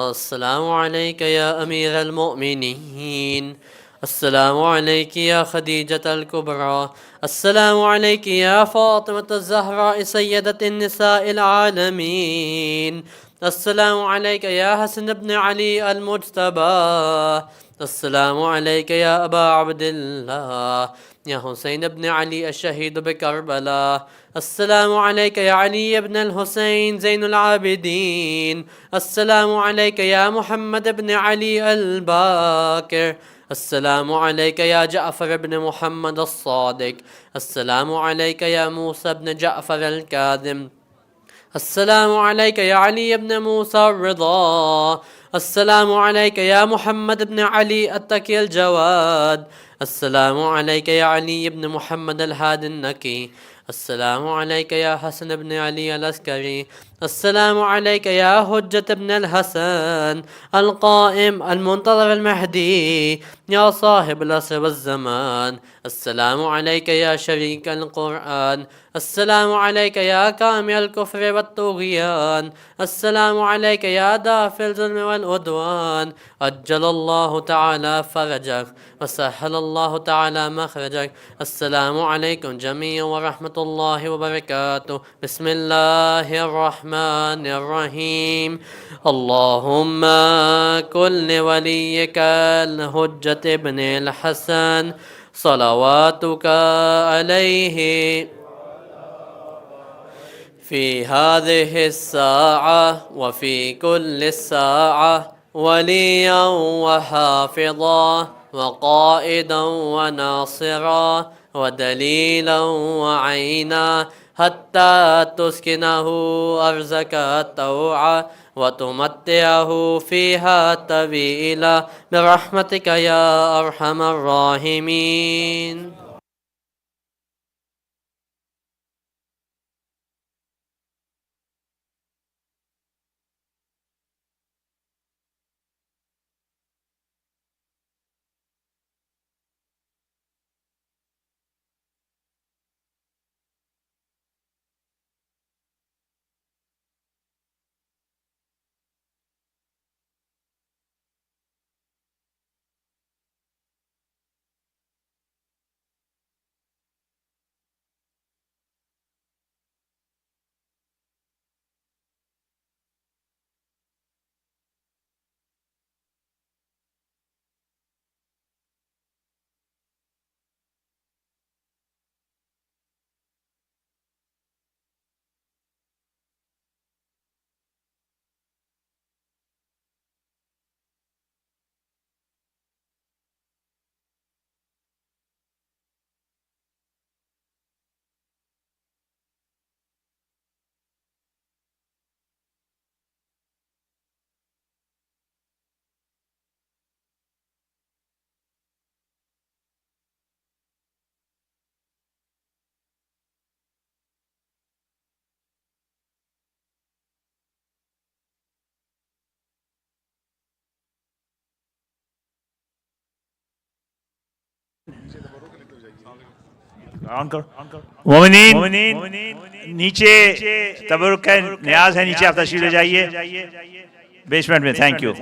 السلام علیک یا امیر المؤمنین، السلام علیک یا خدیجۃ الکبریٰ، السلام علیک یا فاطمۃ الزہراء سیدۃ النساء العالمین، السلام علیک یا حسن بن علی المجتبی، السلام عليك يا أبا عبد الله يا حسين بن علي الشهيد بكربلاء. السلام عليك يا علي بن الحسين زين العابدين. السلام عليك يا محمد بن علي الباكر. السلام عليك يا جعفر بن محمد الصادق. السلام عليك يا موسى بن جعفر الكاظم. السلام عليك يا علي بن موسى الرضا. السلام عليك يا محمد بن علي التقي الجواد. السلام عليك يا علي بن محمد الهادي النقي. السلام عليك يا حسن بن علي العسكري. السلام عليك يا حجة بن الحسن القائم المنتظر المهدي يا صاحب العصر والزمان. السلام عليك يا شريك القرآن. السلام عليك يا كامل الكفر والطغيان. السلام عليك يا دافع الظلم والعدوان. أجل الله تعالى فرجك وسهل الله تعالى مخرجك. السلام عليكم جميعا ورحمة الله وبركاته. بسم الله الرحمن الرحيم. اللهم كن لوليك الحجة بن الحسن صلواتك عليه في هذه الساعة وفي كل الساعة وليا وحافظا وقائدا وناصرا ودليلا وعينا حتى تسكنه أرزك الطوعا وتمتعه فيها طويلا برحمتك يا أرحم الراحمين. مومنین نیچے تبرک ہے، نیاز ہے، نیچے آپ تشریف لے جائیے بیسمنٹ میں. Thank you.